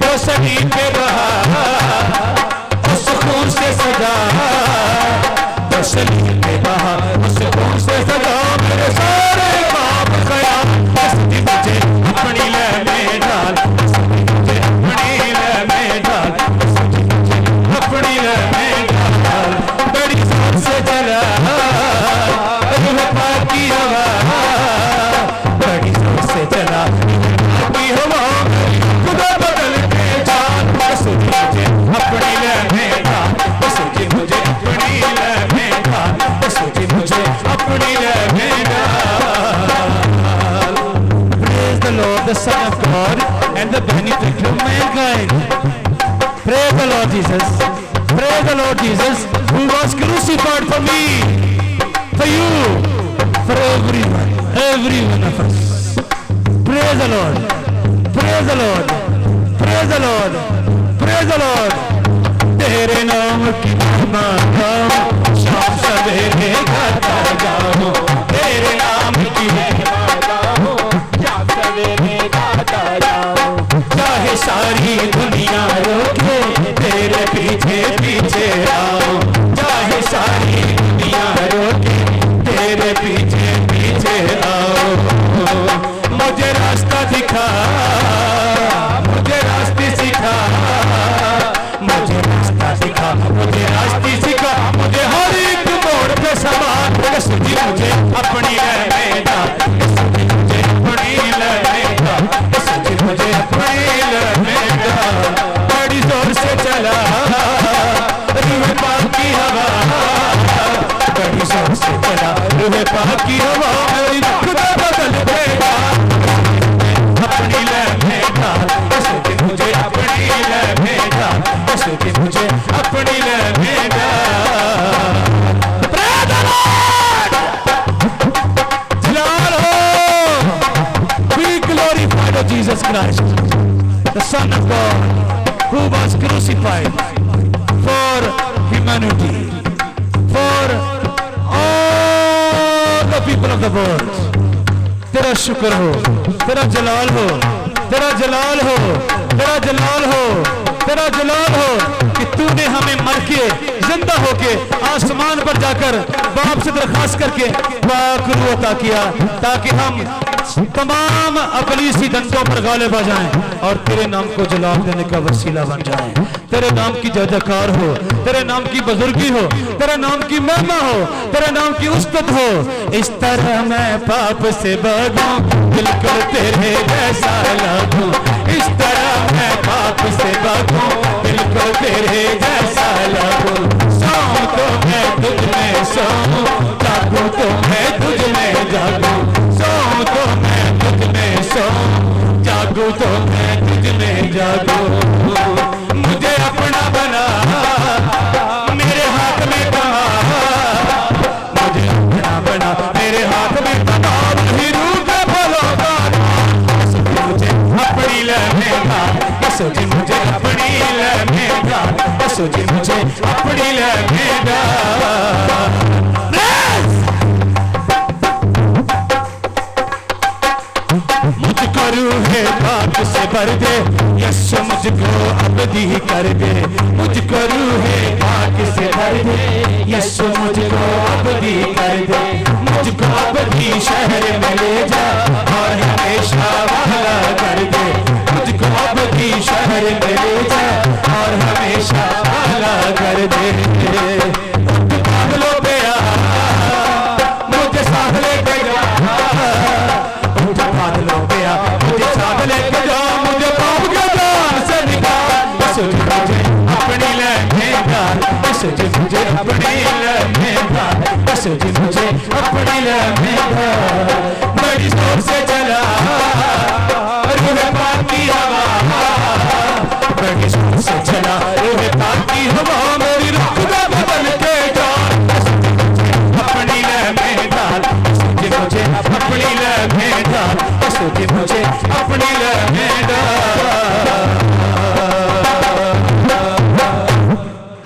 जो सही पे रहा उस खून से सजा, जो सही पे रहा उस खून से सजा, मेरे सारे पाप गया, इसकी मुझे अपनी लेने डाल, इसकी मुझे अपनी लेने डाल, इसकी मुझे अपनी लेने डाल। बड़ी जोर से जला रूह पाक की हवा, बड़ी जोर से जला की हवा, खुदा बदल के जान, यसो जी मुझे अपनी लेने डाल, यसो जी मुझे अपनी लेने डाल, यसो जी मुझे अपनी लेने डाल। Praise the Lord, the Son of God and the benefactor of mankind. Praise the Lord Jesus. Praise the Lord Jesus, who was crucified for me, for you, for every one of us. Praise the Lord. Praise the Lord. Praise the Lord. Praise the Lord. तेरे नाम की महिमा गाऊं, शाम सवेरे गाता जाऊं, तेरे नाम की महिमा गाऊं, शाम सवेरे गाता जाऊं। चाहे सारी दुनिया रोके, तेरे पीछे पीछे आओ, चाहे सारी दुनिया रोके, तेरे पीछे पीछे आओ। मुझे रास्ता दिखा, मुझे रास्ते सिखा, मुझे रास्ता सिखा, मुझे रास्ते सिखा, मुझे हर एक मोड़ पे समान, यसो जी मुझे अपनी लेने डाल, यसो जी मुझे अपनी लेने डाल, यसो जी मुझे अपनी लेने डाल। बड़ी जोर से चला रूह पाक की हवा, बड़ी जोर से चला रूह पाक की हवा, मेरी खुदा बदल देगा अपनी लेने डाल, यसो जी मुझे अपनी लेने डाल, यसो जी मुझे अपनी लेने डाल। Praise the Lord! जलाल हो, be glorified of Jesus Christ, the Son of God, who was crucified for humanity, for all the people of the world. तेरा शुक्र हो, तेरा जलाल हो, तेरा जलाल हो, तेरा जलाल हो, तेरा जलाल हो कि तूने हमें मर के जिंदा होके आसमान पर जाकर बाप से दरखास्त करके पाक रूह अता किया, ताकि हम तमाम अबलीसी दंडों पर गालिब आ जाएं और तेरे नाम को जलाल देने का वसीला बन जाएं। तेरे नाम की जयजयकार हो, तेरे नाम की बुजुर्गी हो, तेरे नाम की महिमा हो, तेरे नाम की उस्तत हो। इस तरह मैं पाप से भागूं, बिल्कुल तेरे जैसा लागूं, इस तरह मैं पाप से भागूं, बिल्कुल तेरे जैसा लागूं। सोऊं तो मैं तुझ में सोऊं, जागूं तो मैं तुझ में जागूं, सोऊं तो मैं तुझ में सोऊं, जागूं तो मैं तुझ में जागूं। मुझे अपना बना, मेरे हाथ में कहा, मुझे अपना बना, मेरे हाथ में कहा, वही रूह के फलों का यसो जी मुझे अपनी लेने डाल, यसो जी मुझे अपनी लेने डाल, यसो जी मुझे अपनी लेने डाल। मुझको रूह पाक से भर दे, यसो मुझको अबदी कर दे, मुझको रूह पाक से भर दे, यसो मुझको अबदी कर दे, मुझको अबदी शहर में ले जा और हमेशा वाला कर दे, मुझको अबदी शहर में ले जा और हमेशा वाला कर दे। पागलों पे आ, मुझे साथ लेके जा, बादलों पे आ, मुझे साथ लेके जा, मुझे पाप के जाल से निकाल, यसो यसु जी मुझे अपनी में ढाल, यसु जी मुझे अपनी में ढाल। बड़ी जोर से चला रूह पाक की हवा, बड़ी जोर से चला रूह पाक की हवा, मेरी रूह को बदल के डाल, अपनी में डाल, यसु जी मुझे अपनी में डाल, यसु जी मुझे अपनी में डाल।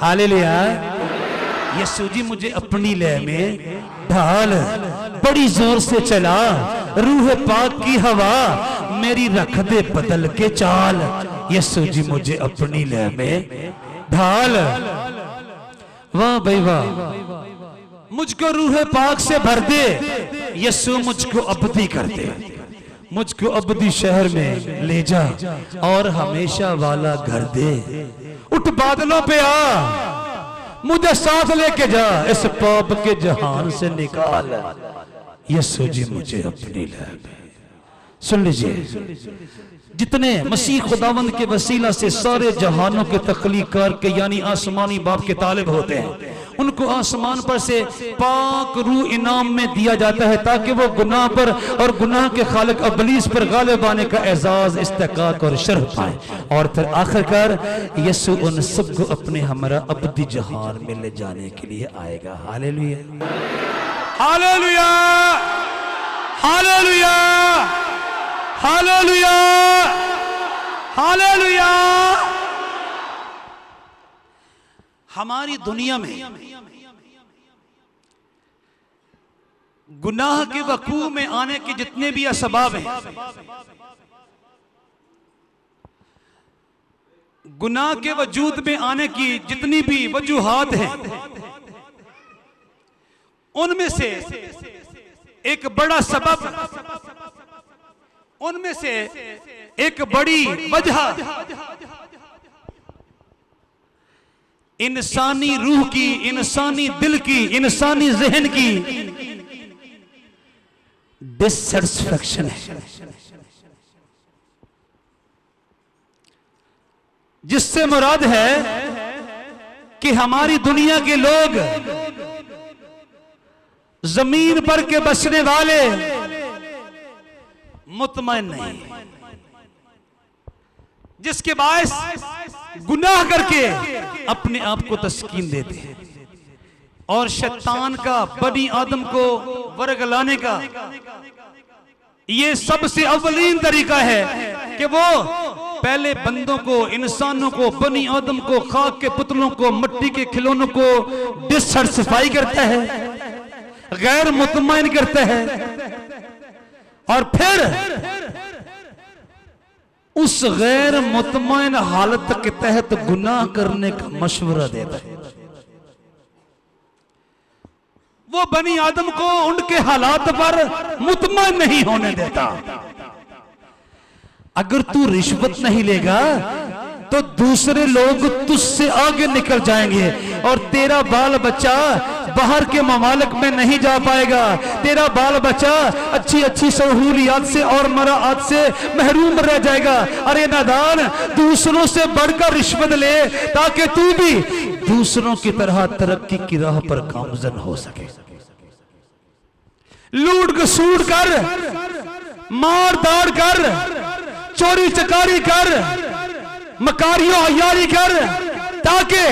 हालेलुया। यसु जी मुझे अपनी लय में ढाल, बड़ी जोर से चला रूह पाक की हवा, मेरी रख दे बदल के चाल, यसु जी मुझे अपनी लय में ढाल। वाह भाई वाह, मुझको रूह पाक से भर दे, यसु मुझको अबदी कर दे, मुझको अबदी शहर में ले जा और हमेशा वाला घर दे। उठ बादलों पे आ, मुझे साथ लेके जा, इस पाप के जहान से निकाल, यसु जी मुझे अपनी लय में। सुन लीजिए, जितने मसीह खुदावंद के वसीला से सारे जहानों के तख्लीकार के यानी आसमानी बाप के तालिब होते हैं, उनको आसमान पर से पाक रूह इनाम में दिया जाता है ताकि वो गुनाह पर और गुनाह के खालिक अबलीस पर गालिब आने का एजाज, इस्तिकाक और शर्फ पाए, और फिर आखिरकार यसु उन सबको अपने हमारा अबदी जहान में ले जाने के लिए आएगा। Hallelujah, hallelujah, hallelujah, hallelujah, hallelujah. हमारी दुनिया में गुनाह के वकूअ में आने के जितने भी असबाब हैं, गुनाह के वजूद में आने की जितनी भी वजूहात हैं, उनमें से एक बड़ा सबब, उनमें से एक बड़ी वजह इंसानी रूह की, इंसानी दिल की, इंसानी जहन की डिससैटिस्फैक्शन है, जिससे मुराद है कि हमारी दुनिया के लोग, जमीन पर के बसने वाले मुतमईन नहीं, जिसके बायस गुनाह करके अपने आप को तस्कीन देते हैं, और शैतान का बनी आदम को वरगलाने का ये सबसे अव्वलीन तरीका है कि वो पहले बंदों को, इंसानों को, बनी आदम को, खाक के पुतलों को, मिट्टी के खिलौनों को डिससैटिस्फाई करता है, गैर मुतमईन करता है, और फिर उस गैर मुतमईन हालत के तहत गुनाह करने का मशवरा देता है। वो बनी आदम को उनके हालात पर मुतमईन नहीं होने देता। अगर तू रिश्वत नहीं लेगा तो दूसरे लोग तुझसे आगे निकल जाएंगे, और तेरा बाल बच्चा बाहर के ममालिक में नहीं जा पाएगा, तेरा बाल बच्चा अच्छी अच्छी सहूलियात से और मराआत से महरूम रह जाएगा। अरे नादान, दूसरों से बढ़कर रिश्वत ले ताकि तू भी दूसरों की तरह तरक्की की राह पर गामजन हो सके। लूट घसूट कर, मार दाड़ कर, चोरी चकारी कर, मकारियों अयारी कर, ताकि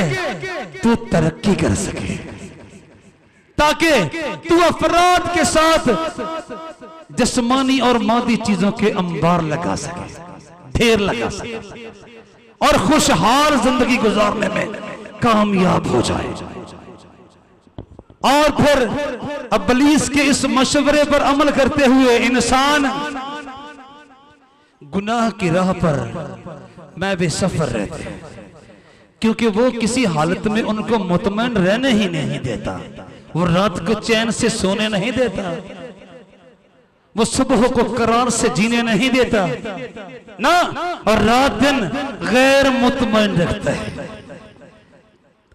तू तरक्की कर सके, ताकि तू अफराद के साथ जिस्मानी और मादी चीजों के अंबार लगा सके, ढेर लगा सके, और खुशहाल जिंदगी गुजारने में कामयाब हो जाए। और फिर इब्लीस के इस मशवरे पर अमल करते हुए इंसान गुनाह की राह पर मैं बेसफर रहते हैं, क्योंकि वो किसी हालत में उनको मुतमईन रहने ही नहीं देता, वो रात को चैन से सोने नहीं देता, वो सुबह को करार से जीने नहीं देता ना, और रात दिन गैर मुतमईन रखता है।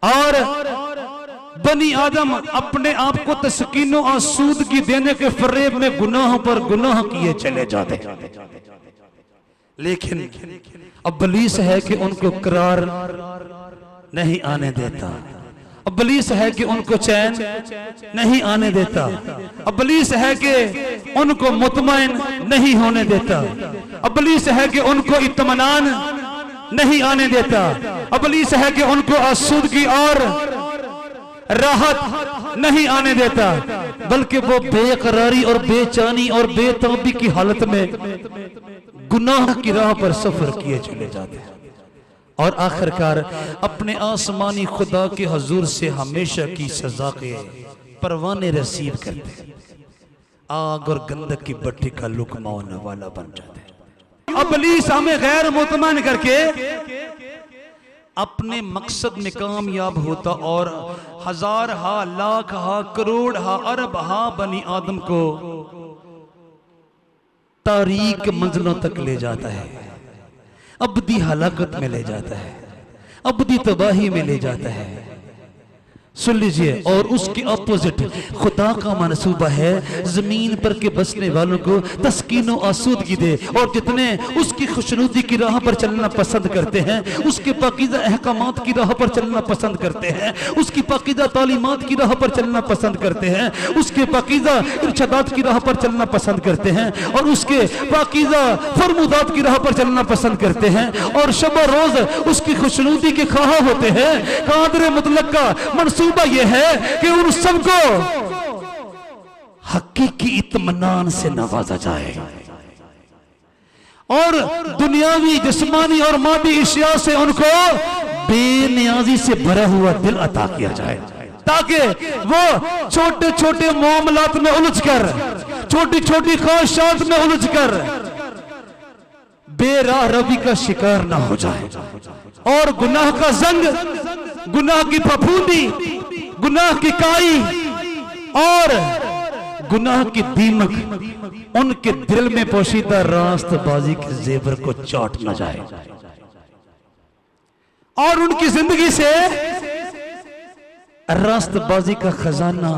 और बनी आदम अपने आप को तस्कीनो आसूदगी देने के फरेब में गुनाह पर गुनाह किए चले जाते, लेकिन इब्लीस है कि उनको करार नहीं आने देता, इब्लीस है कि उनको चैन नहीं आने देता, इब्लीस है कि उनको मुतमईन नहीं होने देता, इब्लीस है कि उनको इत्मीनान नहीं आने देता, इब्लीस है कि उनको आसूदगी और राहत नहीं आने देता, बल्कि वो बेकरारी और बेचैनी और बेताबी की हालत में गुनाह की राह पर सफर किए चले जाते हैं और आखिरकार अपने आसमानी खुदा के हुजूर से हमेशा की सजा के परवाने रसीद करते हैं, आग और गंधक की भट्टी का लुकमा होने वाला बन जाते हैं। इब्लीस हमें गैर मुतमईन करके अपने मकसद में कामयाब होता और हजार हा, लाख हा, करोड़ हा, अरब हा बनी आदम को तारीक मंजिलों तक ले जाता है, अबदी हलाकत में ले जाता है, अबदी तबाही में ले जाता है। सुन लीजिए, और उसके अपोजिट खुदा का मनसूबा है जमीन पर के बसने वालों को तस्कीनो आसूदगी दे, और जितने उसकी खुशनुदी की राह पर चलना पसंद करते हैं, उसके पाकीज़ा अहकामात की राह पर चलना पसंद करते हैं, उसकी पाकीज़ा तालीमात की राह पर चलना पसंद करते हैं, उसके पाकीज़ा इरशादात की राह पर चलना पसंद करते हैं, और उसके पाकीज़ा फरमुदात की राह पर चलना पसंद करते हैं, और शब रोज उसकी खुशनुदी के ख्वाह होते हैं। कादर मुतलक का मनसूबा यह है कि उन सबको हकीकी इत्मीनान से नवाजा जाए और दुनियावी, जिस्मानी और मादी अशिया से उनको बेनियाजी से भरा हुआ दिल अता किया जाए, ताकि वो छोटे छोटे मामलात में उलझकर, छोटी छोटी ख्वाहिशात में उलझकर बेराह रवि का शिकार ना हो जाए और गुनाह का जंग, गुनाह की फफूंदी, गुनाह की काई और गुनाह की दीमक उनके दिल में पोशीदा रास्तबाजी के जेवर को चाट न जाए और उनकी जिंदगी से रास्तबाजी का खजाना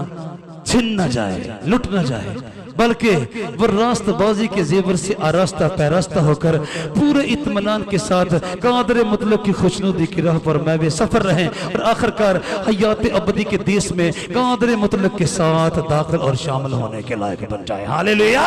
छिन न जाए, लुट न जाए, बल्कि वो रास्तबाजी के जेवर से आरास्ता पैरास्ता होकर पूरे इत्मीनान के साथ कादर मुतलक की खुशनुदी की राह पर मैं वे सफर रहें और आखिरकार हयात अबदी के देश में कादर मुतलक के साथ दाखिल और शामिल होने के लायक बन जाए। हालेलुया।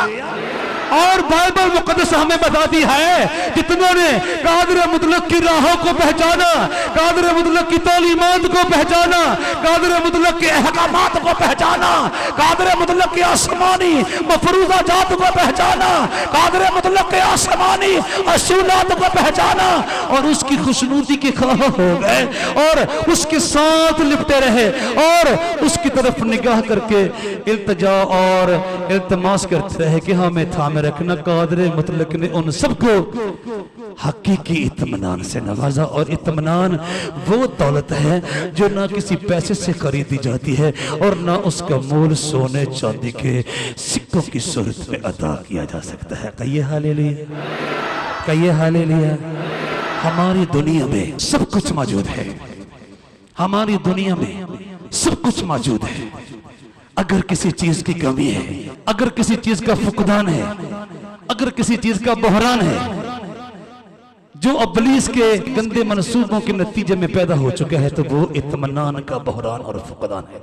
और बाइबल मुकद्दस हमें बताती है जितनों ने कादर मुतलक की राहों को पहचाना, कादर मुतलक की तालीमात को पहचाना, कादर मुतलक के अहकामात को पहचाना, कादर मुतलक के आसमानी मफरूजा जात को पहचाना, कादर मुतलक के आसमानी असूलात को पहचाना और उसकी खुशनुदी के ख्वाह हो गए और उसके साथ लिपटे रहे और उसकी तरफ निगाह करके इल्तिजा और इल्तमास करते रहे कि हमें थामे रखना। कादर मुतलक ने उन सबको हकीकी इत्मीनान से नवाजा और इत्मीनान वो दौलत है जो ना किसी पैसे से खरीदी जाती है और ना उसका मोल सोने चांदी के सिक्कों की सूरत में अदा किया जा सकता है। कहिए हालेलुया, कहिए हालेलुया। हमारी दुनिया में सब कुछ मौजूद है, हमारी दुनिया में सब कुछ मौजूद है। अगर किसी चीज की कमी है, अगर किसी चीज का फुकदान है, अगर किसी चीज का बहरान है जो इब्लीस के गंदे मनसूबों के नतीजे में पैदा हो चुका है, तो वो इत्मीनान का बहरान और फुकदान है,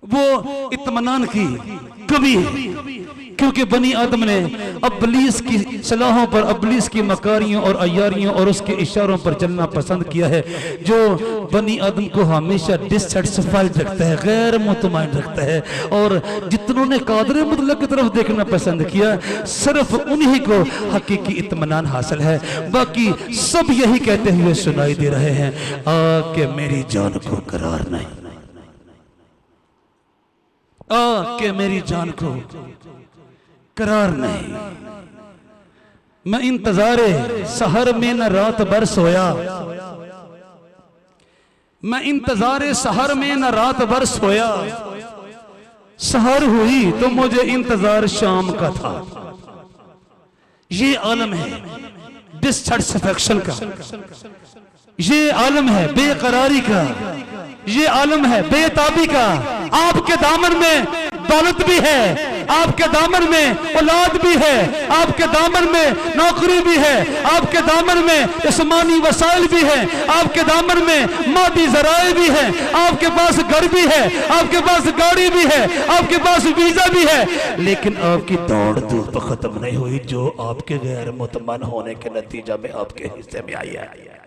वो इत्मीनान की कमी है। क्योंकि बनी आदम ने इब्लीस की सलाहों पर, इब्लीस की मकारियों और अयारियों और उसके इशारों पर चलना पसंद किया है, जो बनी आदम को हमेशा डिससैटिस्फाइड रखता है, गैर मुतमईन रखता है। और जितनों ने कादर मुतलक की तरफ देखना पसंद किया, सिर्फ उन्हीं को हकीकी इत्मीनान हासिल है। बाकी सब यही कहते हुए सुनाई दे रहे हैं, आके मेरी जान को करार नहीं, आके मेरी जान को करार नहीं। मैं इंतजारे सहर में न रात भर सोया, मैं इंतजारे सहर में न रात भर सोया, सहर हुई तो मुझे इंतजार शाम का था। ये आलम है डिससैटिस्फैक्शन का, ये आलम है बेकरारी का, ये आलम है बेताबी का। आपके दामन में दौलत भी है, आपके दामन में औलाद भी है, आपके दामन में नौकरी भी है, आपके दामन में जिस्मानी वसाइल भी है, आपके दामन में मादी जराए भी है, आपके पास घर भी है, आपके पास गाड़ी भी है, आपके पास वीजा भी है, लेकिन आपकी दौड़ धूप खत्म नहीं हुई जो आपके गैर मुतमन होने के नतीजा में आपके हिस्से में आई है।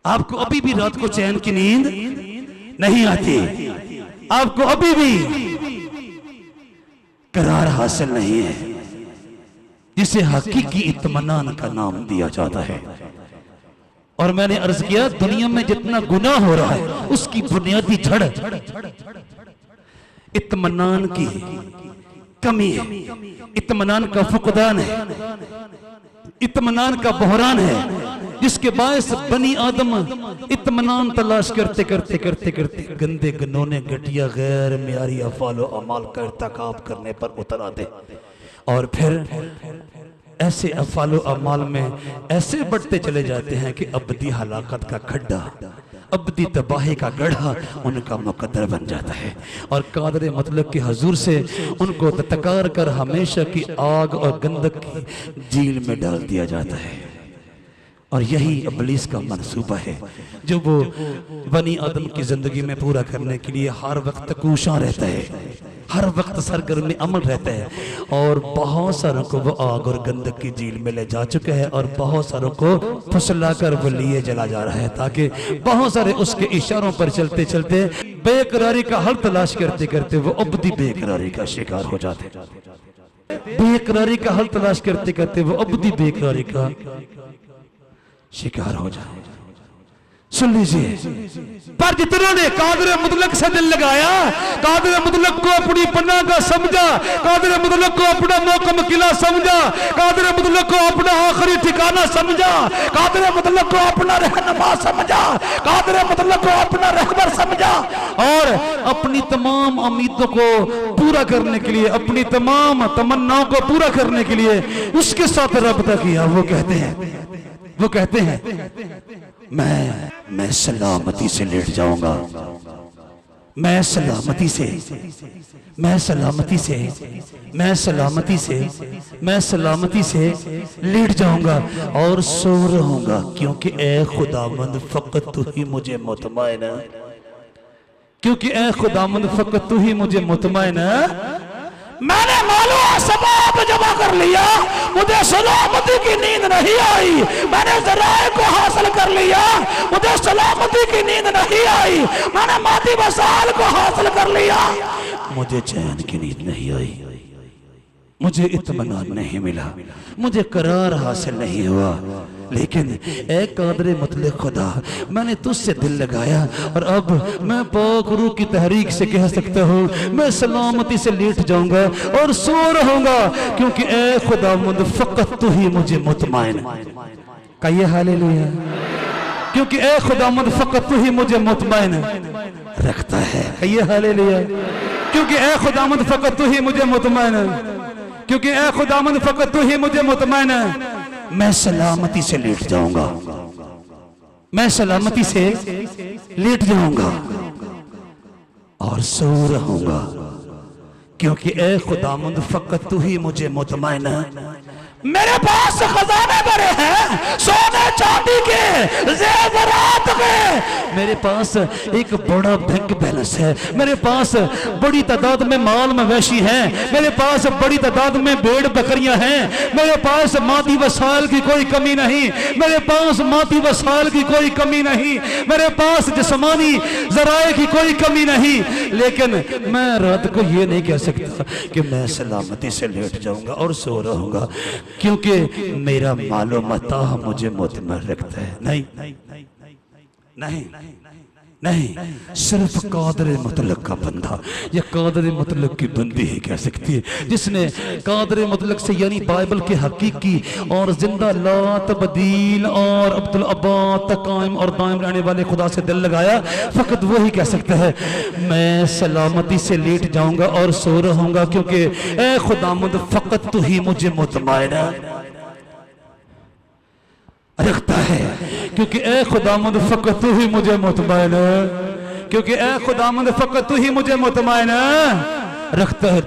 आपको अभी भी रात को चैन की नींद नहीं आती, आपको अभी भी करार हासिल नहीं है, जिसे हकीकी इत्मीनान का नाम दिया जाता है। और मैंने अर्ज किया दुनिया में जितना गुनाह हो रहा है उसकी बुनियादी जड़ इत्मीनान की कमी है, इत्मीनान का फुकदान है, इत्मीनान का बहरान है, जिसके बायस बनी आदम इत्मीनान तलाश करते करते करते करते गंदे गनौने घटिया गैर मियारी अफ़ाल व अमाल का इर्तिकाब करने पर उतर आते और फिर ऐसे अफ़ाल व अमाल में ऐसे बढ़ते चले जाते हैं कि अबदी हलाकत का खड्डा, अबदी तबाही का गड्ढा उनका मुकद्दर बन जाता है और कादर मतलब के हजूर से उनको तत्कार कर हमेशा की आग और गंदक की झील में डाल दिया जाता है। और यही इब्लीस का मंसूबा है जो वो बनी आदम की जिंदगी में पूरा करने के लिए हर वक्त कोशां रहता है, हर वक्त सरगर्म अमल रहता है और बहुत सारों को वो आग और गंदक की झील में ले जा चुका है और बहुत सारों को फुसला कर वो लिए जला जा रहा है ताकि बहुत सारे उसके इशारों पर चलते चलते बेकरारी का हल तलाश करते करते वो अबदी बेकरारी का शिकार हो जाते, बेकरारी का हल तलाश करते करते वो अबदी बेकरारी का शिकार हो जाए। सुन लीजिए, पर जितनों ने कादर मुतलक से दिल लगाया, कादर मुतलक को अपनी पन्ना का समझा, कादर मुतलक को अपना मोकम किला समझा, कादर मुतलक को अपना आखिरी ठिकाना समझा, कादर मुतलक को अपना रहनुमा समझा, कादर मुतलक को अपना रहबर समझा और अपनी तमाम उम्मीदों को पूरा करने के लिए, अपनी तमाम तमन्नाओं को पूरा करने के लिए उसके साथ रब्ता किया। वो कहते हैं मैं सलामती से लेट जाऊंगा, मैं सलामती से लेट जाऊंगा और सो रहूंगा क्योंकि ए खुदावंद फकत तू ही मुझे मुतमईन, क्योंकि ए खुदावंद फकत तू ही मुझे मुतमईन। मैंने मालूम सबब जमा कर लिया, मुझे सलामती की नींद नहीं आई, मैंने ज़राए को हासिल कर लिया, मुझे सलामती की नींद नहीं आई, मैंने मादी वसाइल को हासिल कर लिया, मुझे चैन की नींद नहीं आई, मुझे इत्मीनान नहीं मिला, मुझे करार हासिल नहीं हुआ। लेकिन ए कादर मुतलक खुदा, मैंने तुझसे दिल लगाया और अब मैं पाक रूह की तहरीक से कह सकता हूँ मैं सलामती से लेट जाऊंगा और सो रहूंगा क्योंकि ए खुदावंद फकत तू ही मुझे मुतमईन, कहिए हालेलुया, क्योंकि ए खुदावंद फकत तू ही मुझे मुतमईन रखता है, कहिए हालेलुया, क्योंकि ए खुदावंद फकत तू ही मुझे मुतमईन, क्योंकि ए खुदावंद फकत तू ही मुझे मुतमईन। मैं सलामती से लेट जाऊंगा, मैं सलामती से लेट जाऊंगा और सो रहूंगा क्योंकि ए खुदावंद फकत तू ही मुझे मुतमईन है। मेरे पास खजाने भरे हैं सोने चांदी के, जेवरात के, मेरे पास एक बड़ा बैंक बैलेंस है, मेरे पास बड़ी तादाद में माल मवेशी हैं, मेरे पास बड़ी तादाद में भेड़ बकरियां हैं, मेरे पास मादी वसाइल की कोई कमी नहीं, मेरे पास मादी वसाइल की कोई कमी नहीं, मेरे पास जिस्मानी ज़राए की कोई कमी नहीं, लेकिन मैं रात को ये नहीं कह सकता कि मैं सलामती से लेट जाऊंगा और सो रहूंगा क्योंकि मेरा मालो मता मुझे मुतमईन रखता है। नहीं नहीं नहीं, सिर्फ कादर मुतलक का बंदा या कादर मुतलक की बंदी ही कह सकती है जिसने कादर मुतलक से यानी बाइबल के हकीकी और जिंदा ला तब्दील और अब्दुल अब्बाद तक कायम और दायम रहने वाले खुदा से दिल लगाया। फकत वो ही कह सकता है मैं सलामती से लेट जाऊंगा और सो रहूंगा क्योंकि ए खुदावंद फकत तू ही मुझे मुतमईन रखता है, क्योंकि ए खुदावंद फकत तू ही मुझे मुतमईन, क्योंकि ए खुदावंद फकत तू ही मुझे मुतमईन रखता है।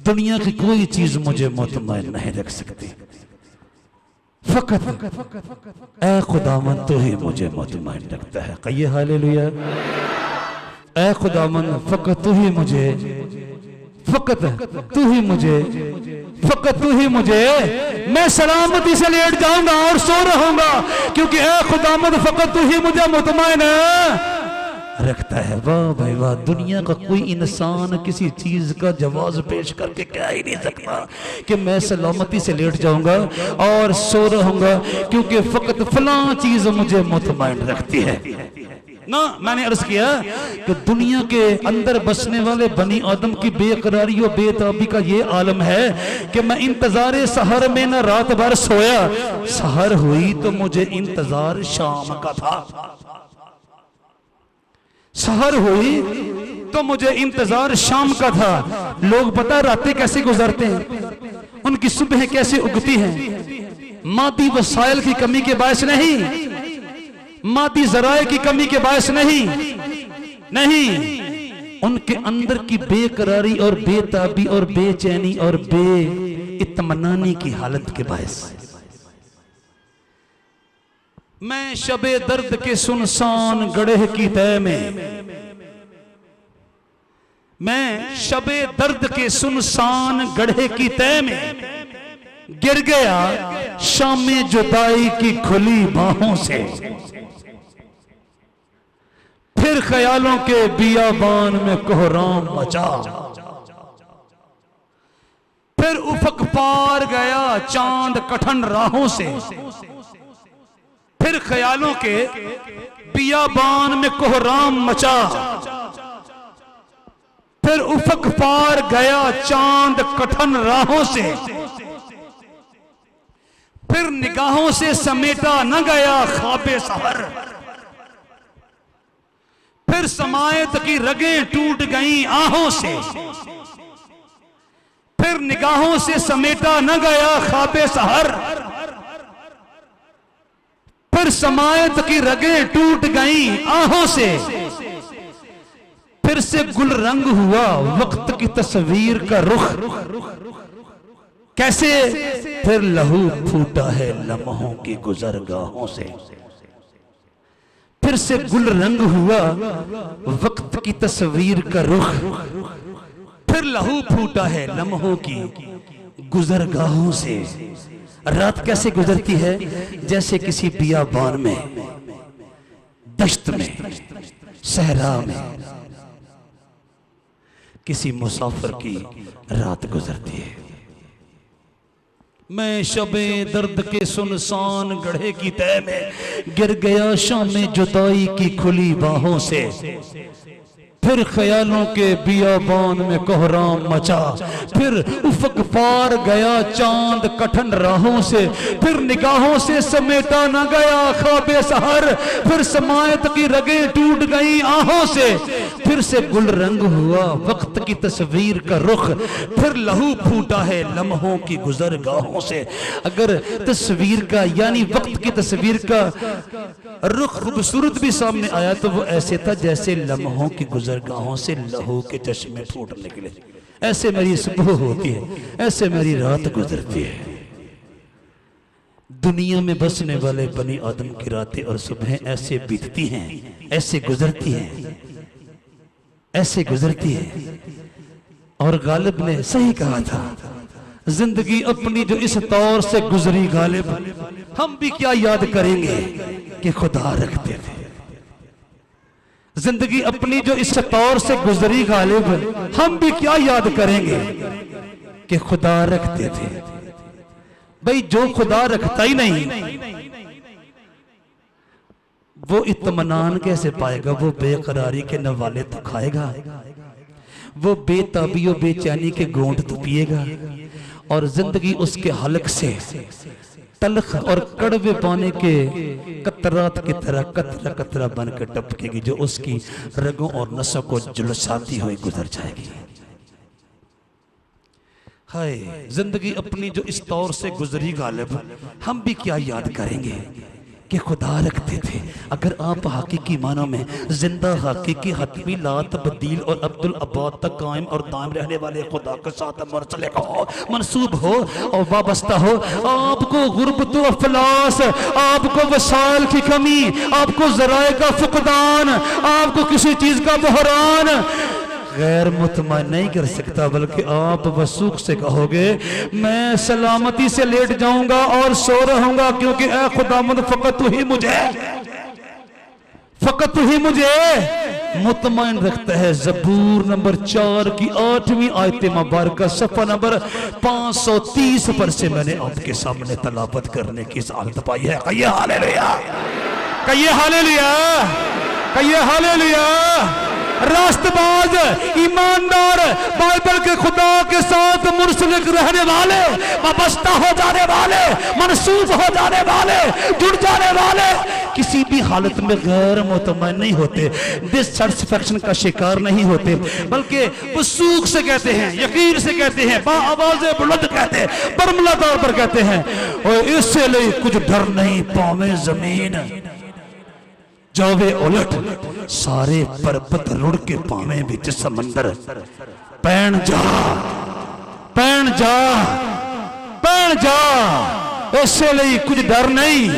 दुनिया की कोई चीज मुझे मुतमईन नहीं रख सकती, फकत ऐ खुदावन तू ही मुझे मुतमईन रखता है। कहिए हालेलुया। ऐ खुदावन फकत तू ही मुझे, फकत तू ही मुझे, फकत तू ही मुझे, मैं सलामती से लेट जाऊंगा और सो रहूंगा, क्योंकि ऐ खुदावंद फकत तू ही मुझे मुतमईन रखता है। वाह भाई वाह, दुनिया का कोई इंसान किसी चीज का जवाब पेश करके कह ही नहीं सकता कि मैं सलामती से लेट जाऊंगा और सो रहूंगा, क्योंकि फकत फलां चीज मुझे मुतमईन रखती है ना। मैंने अर्ज किया कि दुनिया के अंदर बसने वाले बनी आदम की बेकरारी और बेताबी का ये आलम है कि मैं इंतजार सहर में न रात भर सोया, सहर हुई तो मुझे इंतजार शाम का था, सहर हुई तो मुझे इंतजार शाम का था। लोग पता रातें कैसे गुजरते हैं, उनकी सुबह कैसे उगती हैं, मादी वसाइल की कमी के बायस नहीं, मादी जराए की कमी के बायस नहीं, उनके अंदर की बेकरारी और बेताबी और बेचैनी और बेइत्मीनानी की हालत के बायस। मैं शबे दर्द के सुनसान गढ़े की तय में, मैं शबे दर्द के सुनसान गढ़े की तय में गिर गया शामे जुदाई की खुली बाहों से, फिर ख्यालों के बियाबान में कोहराम मचा, फिर उफक पार गया चांद कठन राहों से, फिर ख्यालों के बियाबान में कोहराम मचा, फिर उफक पार गया चांद कठन राहों से, फिर निगाहों से समेटा न गया ख्वाबे सहर, फिर समायत की रगें टूट गईं आहों से, फिर निगाहों से समेटा न गया ख्वाबे सहर, फिर समायत की रगें टूट गईं आहों से, फिर से गुल रंग हुआ वक्त की तस्वीर का रुख, कैसे फिर लहू फूटा है लम्हों की गुजरगाहों से, फिर से गुल रंग हुआ वक्त की तस्वीर का रुख, फिर लहू फूटा है लम्हों की गुजरगाहों से। रात कैसे गुजरती है, जैसे किसी बियाबान में, दश्त में, सहरा में किसी मुसाफिर की रात गुजरती है। मैं शबे दर्द के सुनसान गढ़े की तय में गिर गया शामे जुदाई की खुली बाहों से, फिर ख्यालों के बियाबान में कोहराम मचा, फिर उफक पार गया चांद कठन राहों से, फिर निगाहों से समेटा न गया ख्वाबे सहर, फिर समायत की रगें टूट गई आहों से, फिर से गुल रंग हुआ वक्त की तस्वीर का रुख, फिर लहू फूटा है लम्हों की गुजरगाहों से। अगर तस्वीर का यानी वक्त की तस्वीर का रुख खूबसूरत भी सामने आया तो वो ऐसे था जैसे लम्हों की गुजरगाहों से लहू के चश्मे फूट निकले। ऐसे मेरी सुबह होती है, ऐसे मेरी रात गुजरती है। दुनिया में बसने वाले बनी आदम की रातें और सुबह ऐसे बीतती हैं, ऐसे गुजरती हैं, ऐसे गुजरती है। और गालिब ने सही कहा था, जिंदगी अपनी जो इस तौर से गुजरी गालिब, हम भी क्या याद करेंगे कि खुदा रखते थे। जिंदगी अपनी जो इस तौर से गुजरी गालिब, हम भी क्या याद करेंगे कि खुदा रखते थे। भाई जो खुदा रखता ही नहीं वो इत्मीनान कैसे पाएगा, वो बेकरारी के नवाले तो खाएगा, वो बेताबी और बेचैनी के गोंद तो पिएगा, और जिंदगी उसके हलक से तलख और कड़वे पानी के कतरात की तरह कतरा कतरा बन के टपकेगी, जो उसकी रगों और नसों को झुलसाती हुई गुजर जाएगी। हाय, जिंदगी अपनी जो इस तौर से गुजरी गालिब, हम भी क्या याद करेंगे कि खुदा रखते थे। अगर आप हकीकी मानों में जिंदा हकीकी हतमी ला तब्दील और अब्दुल अब्बाद तक कायम और दायम रहने वाले खुदा के साथ मरसले हो, मंसूब हो और वाबस्ता हो, आपको गुर्बत व अफलास, आपको वसाइल की कमी, आपको ज़राए का फुकदान, आपको किसी चीज का बहरान गैर मुतमईन नहीं कर सकता, बल्कि आप वसूख से कहोगे मैं सलामती से लेट जाऊंगा और सो रहूंगा, क्योंकि ऐ खुदावंद फकत तू ही मुझे मुतमईन रखता है। ज़बूर नंबर 4 की 8वीं आयत मुबारक सफ़ा नंबर 530 पर से मैंने आपके सामने तलावत करने की सादत पाई है। कहिए हालेलुया, कहिए हालेलुया, कहिए हालेलुया। रास्तबाज, ईमानदार, बाइबल के खुदा के साथ मुंसलिक रहने वाले, वाबस्ता हो जाने वाले, मनसूब हो जाने वाले, जुड़ जाने वाले किसी भी हालत में गैर मुतमईन नहीं होते, डिससैटिस्फैक्शन का शिकार नहीं होते, बल्कि वसूख से कहते हैं, यकीन से कहते हैं, बाआवाज़े बुलंद कहते हैं, बरमलादार पर कहते हैं और इससे लिए कुछ डर नहीं पावे जमीन जावे उलट, सारे पर्वत रुड़ के पावे बिच समंदर, पैन जा पैन जा पैन जा, इससे लिए कुछ डर नहीं,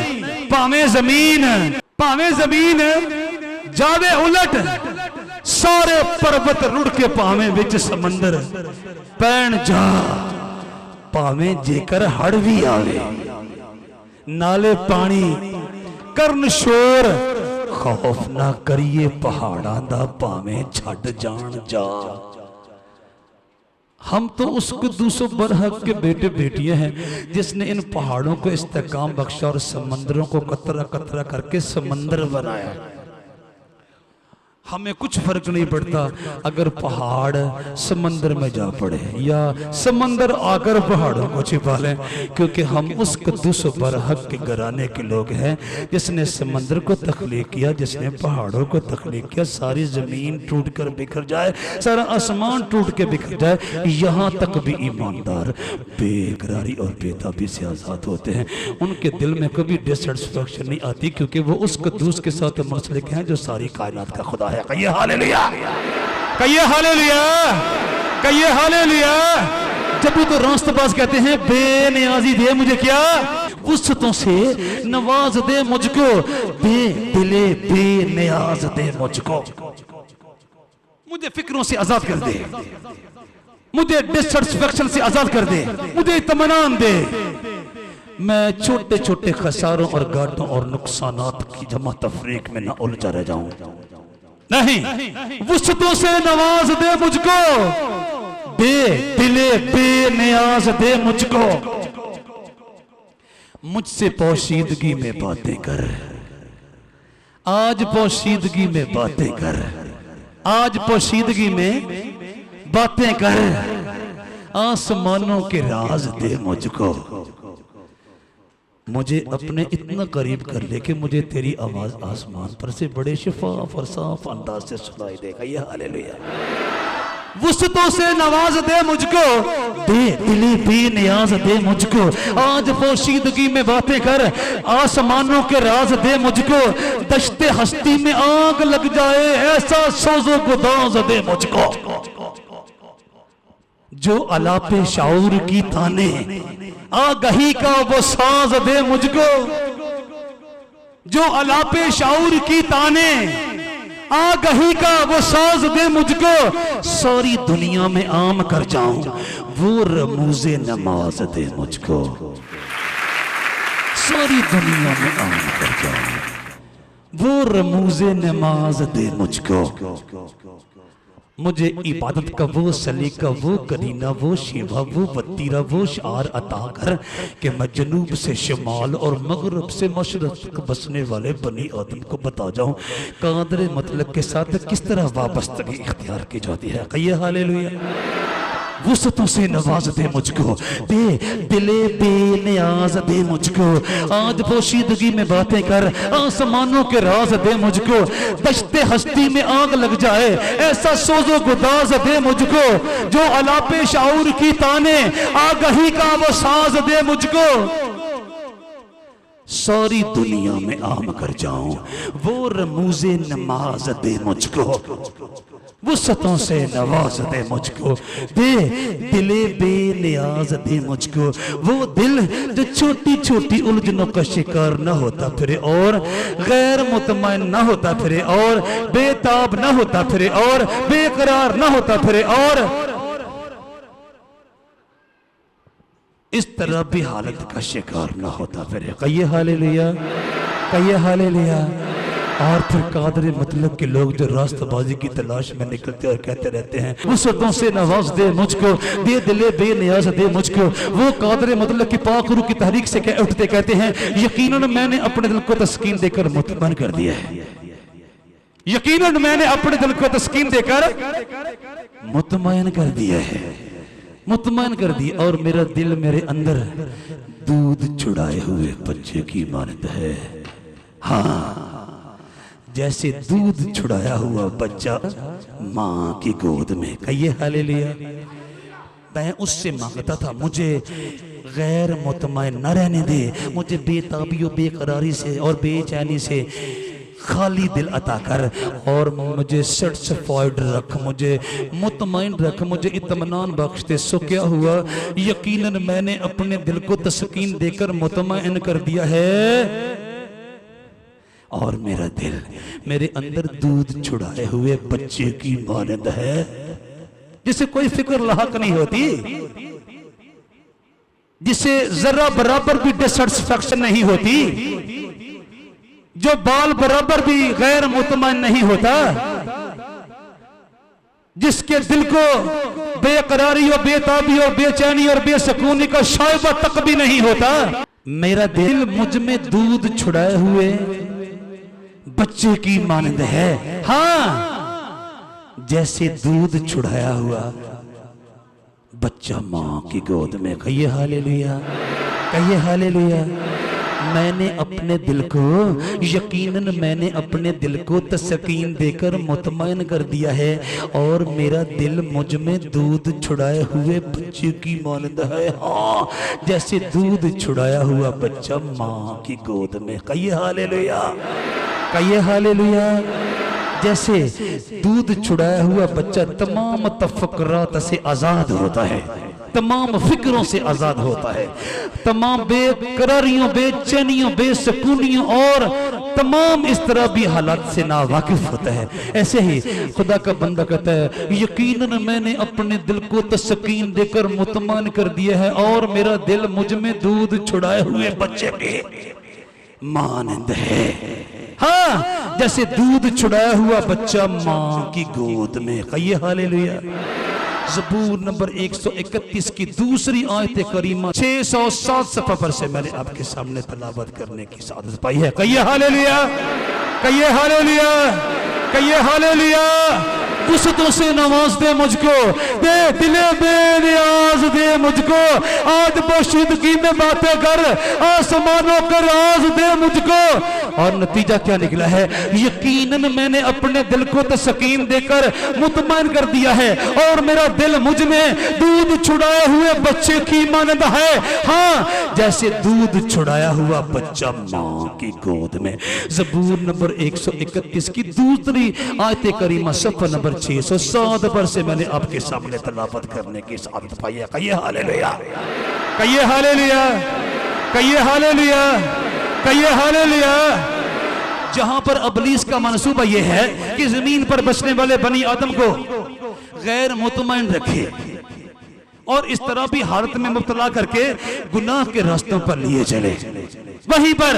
पावे जमीन जावे उलट, सारे पर्वत रुड़ के पावे बिच समंदर, पैन जा पावे जेकर हड़ भी आवे, नाले पानी करन शोर, खौफ ना करिए पहाड़ा दा पावे छड़ जान जा। हम तो उस कुद्दूस बरहक के बेटे बेटियां हैं जिसने इन पहाड़ों को इस्तेकाम बख्शा और समंदरों को कतरा कतरा करके समंदर बनाया। हमें कुछ फर्क नहीं पड़ता अगर पहाड़ समंदर में जा पड़े या समंदर आकर पहाड़ों को छिपा लें, क्योंकि हम उस कुद्दूस बरहक के घराने के लोग हैं जिसने समंदर को तख्लीक किया, जिसने पहाड़ों को तख्लीक किया। सारी जमीन टूट कर बिखर जाए, सारा आसमान टूट के बिखर जाए, यहाँ तक भी ईमानदार बेकरारी और बेताबी से आजाद होते हैं। उनके दिल में कभी डिससैटिस्फैक्शन नहीं आती, क्योंकि वो उस कुद्दूस के साथ मुंसलिक हैं जो सारी कायनात का खुदा है। कहिए हालेलुया, कहिए हालेलुया, कहिए हालेलुया। जब वो तो रास्तबाज कहते हैं बेनियाजी दे मुझे क्या, वुसअतों से नवाज दे मुझको, दिले बेनियाज दे मुझको, मुझे फिक्रों से आजाद कर दे, मुझे डिससैटिस्फैक्शन से आजाद कर दे, मुझे इत्मीनान दे, मैं छोटे छोटे खसारों और घाटों और नुकसानात की जमा तफरीक में न उलझा रह जाऊं। नहीं, वुसअतों से नवाज दे मुझको, दिले बेनियाज दे मुझको, मुझसे पोशीदगी में बातें कर, आज पोशीदगी में बातें कर, आज पोशीदगी में बातें कर, आसमानों के राज दे मुझको, मुझे अपने इतना करीब कर ले कि मुझे तेरी आवाज आसमान पर से बड़े शिफाफ और साफ अंदाज से सुनाई देगा। ये हालेलुया। वुसअतों से नवाज दे मुझको, दिली बेनियाज दे मुझको, आज पोशीदगी में बातें कर, आसमानों के राज दे मुझको, दश्ते हस्ती में आग लग जाए ऐसा सोजो गुदाज दे मुझको, जो अलापे शाऊर की ताने आगही का वो साज दे मुझको, जो अलापे शाऊर की ताने आगही का वो साज दे मुझको, सारी दुनिया में आम कर जाऊं वो रमूज़े नमाज दे मुझको, सारी दुनिया में आम कर जाऊं वो रमूज़े नमाज दे मुझको, मुझे इबादत का वो सलीका, वो करीना, वो शिवा, वो वतीरा, वो शार अता कर कि मैं जनूब से शिमाल और मगरब से मशरक तक बसने वाले बनी आदम को बता जाऊं कादर मतलब के साथ किस तरह वाबस्तगी इख्तियार की जाती है। कहिए हालेलुया। वुसअतों से नवाज दे मुझको, दिले बेनियाज दे मुझको, आज पोशीदगी में बातें कर, आसमानों के राज दे मुझको, दश्ते हस्ती में आग लग जाए ऐसा सोजो गुदाज दे मुझको, जो अलापे शाऊर की ताने आगही का वो साज दे मुझको, सारी दुनिया में आम कर जाऊं, वो रमूज़े नमाज दे मुझको, वुसअतों से नवाज दे मुझको, दे दिले बेनियाज दे मुझको, वो दिल जो छोटी छोटी उलझनों का शिकार न होता फिरे और गैर मुतमईन न होता फिरे और बेताब न होता फिरे और बेकरार न होता फिरे और इस तरह भी हालत का शिकार न होता फिरे। कहिए हालेलुया, कहिए हालेलुया। और फिर कादर मतलब के लोग जो रास्तबाजी की तलाश में निकलते और कहते रहते हैं वुसअतों से नवाज दे मुझको, दे दिले बेनियाज दे मुझको, वो कादर मतलब की पाक रूह की तहरीक से कह उठते कहते हैं यकीनन मैंने अपने दिल को तस्कीन देकर मुतमईन कर दिया है, यकीनन मैंने अपने दिल को तस्कीन देकर मुतमईन कर दिया है, मुतमईन कर दिया। और मेरा दिल मेरे अंदर दूध चुड़ाए हुए बच्चे की मानद है। हाँ, जैसे दूध छुड़ाया हुआ बच्चा माँ की गोद में। कहिए हालेलुया। मैं उससे मांगता था मुझे गैर मुतमईन न रहने दे, मुझे बेताबी और बेकरारी से और बेचैनी से खाली दिल अता कर और मुझे सर्टिफाइड रख, मुझे मुतमईन रख, मुझे इत्मीनान बख्श दे। सो क्या हुआ, यकीनन मैंने अपने दिल को तस्कीन देकर मुतमईन कर दिया है और मेरा दिल मेरे अंदर दूध छुड़ाए हुए बच्चे की मानद है, जिसे कोई फिक्र लाहक नहीं होती, जिसे जरा बराबर भी डिससेटिस्फैक्शन नहीं होती, जो बाल बराबर भी गैर मुतमईन नहीं होता, जिसके दिल को बेकरारी और बेताबी और बेचैनी और बेसकूनी का शायबा तक भी नहीं होता। मेरा दिल मुझ में दूध छुड़ाए हुए बच्चे की मानद है। हाँ, जैसे दूध छुड़ाया हुआ बच्चा माँ की गोद में। कहिए हालेलुया, कहिए हालेलुया। मैंने अपने दिल को, यकीनन मैंने अपने दिल को तस्कीन देकर मुतमईन कर दिया है और मेरा दिल मुझ में दूध छुड़ाए हुए बच्चे की मानद है। हाँ, जैसे दूध छुड़ाया हुआ बच्चा माँ की गोद में। कहिए हालेलुया, कहिए हालेलुया। जैसे दूध छुड़ाया हुआ बच्चा तमाम तफक्कुरात से आजाद होता है, तमाम फिक्रों से आजाद होता है, तमाम बेकरारियों, बेचैनियों, बेसकूनियों और तमाम इस तरह भी हालात से नावाकिफ होता है। ऐसे ही खुदा का बंदा कहता है यकीनन मैंने अपने दिल को तस्कीन देकर मुतमईन कर दिया है और मेरा दिल मुझ में दूध छुड़ाए हुए बच्चे के मानंद है। हाँ, जैसे दूध छुड़ाया हुआ बच्चा माँ की गोद में। कहिए हालेलुया। ज़बूर नंबर 131 की दूसरी आयत करीमा 607 सफ़ा पर से मैंने आपके सामने तलावत करने की सादत पाई है। कहिए हालेलुया, कहिए हालेलुया, कहिए हालेलुया। वुसअतों से नवाज दे मुझको, दे दिले बेनियाज दे मुझको, आज पोशीदगी में बातें कर, आसमानों का राज दे मुझको। और नतीजा क्या निकला है, यकीनन मैंने अपने दिल को तस्कीन देकर मुतमईन कर दिया है और मेरा दिल मुझ में दूध छुड़ाए हुए बच्चे की मानद है। हाँ, जैसे दूध छुड़ाया हुआ बच्चा माँ की गोद में। ज़बूर नंबर 131 की दूसरी आयत करीमा सफ़ा नंबर 607 पर से मैंने आपके सामने तलावत करने की सादत पाई है। कहिए हालेलुया, कहिए हालेलुया, कहिए हालेलुया, कहिए हालेलुया। जहां पर अबलीस का मंसूबा यह है कि जमीन पर बसने वाले बनी आदम को गैर मुतमईन रखे और इस तरह भी हालत में मुब्तला करके गुनाह के रास्तों पर लिए चले, वहीं पर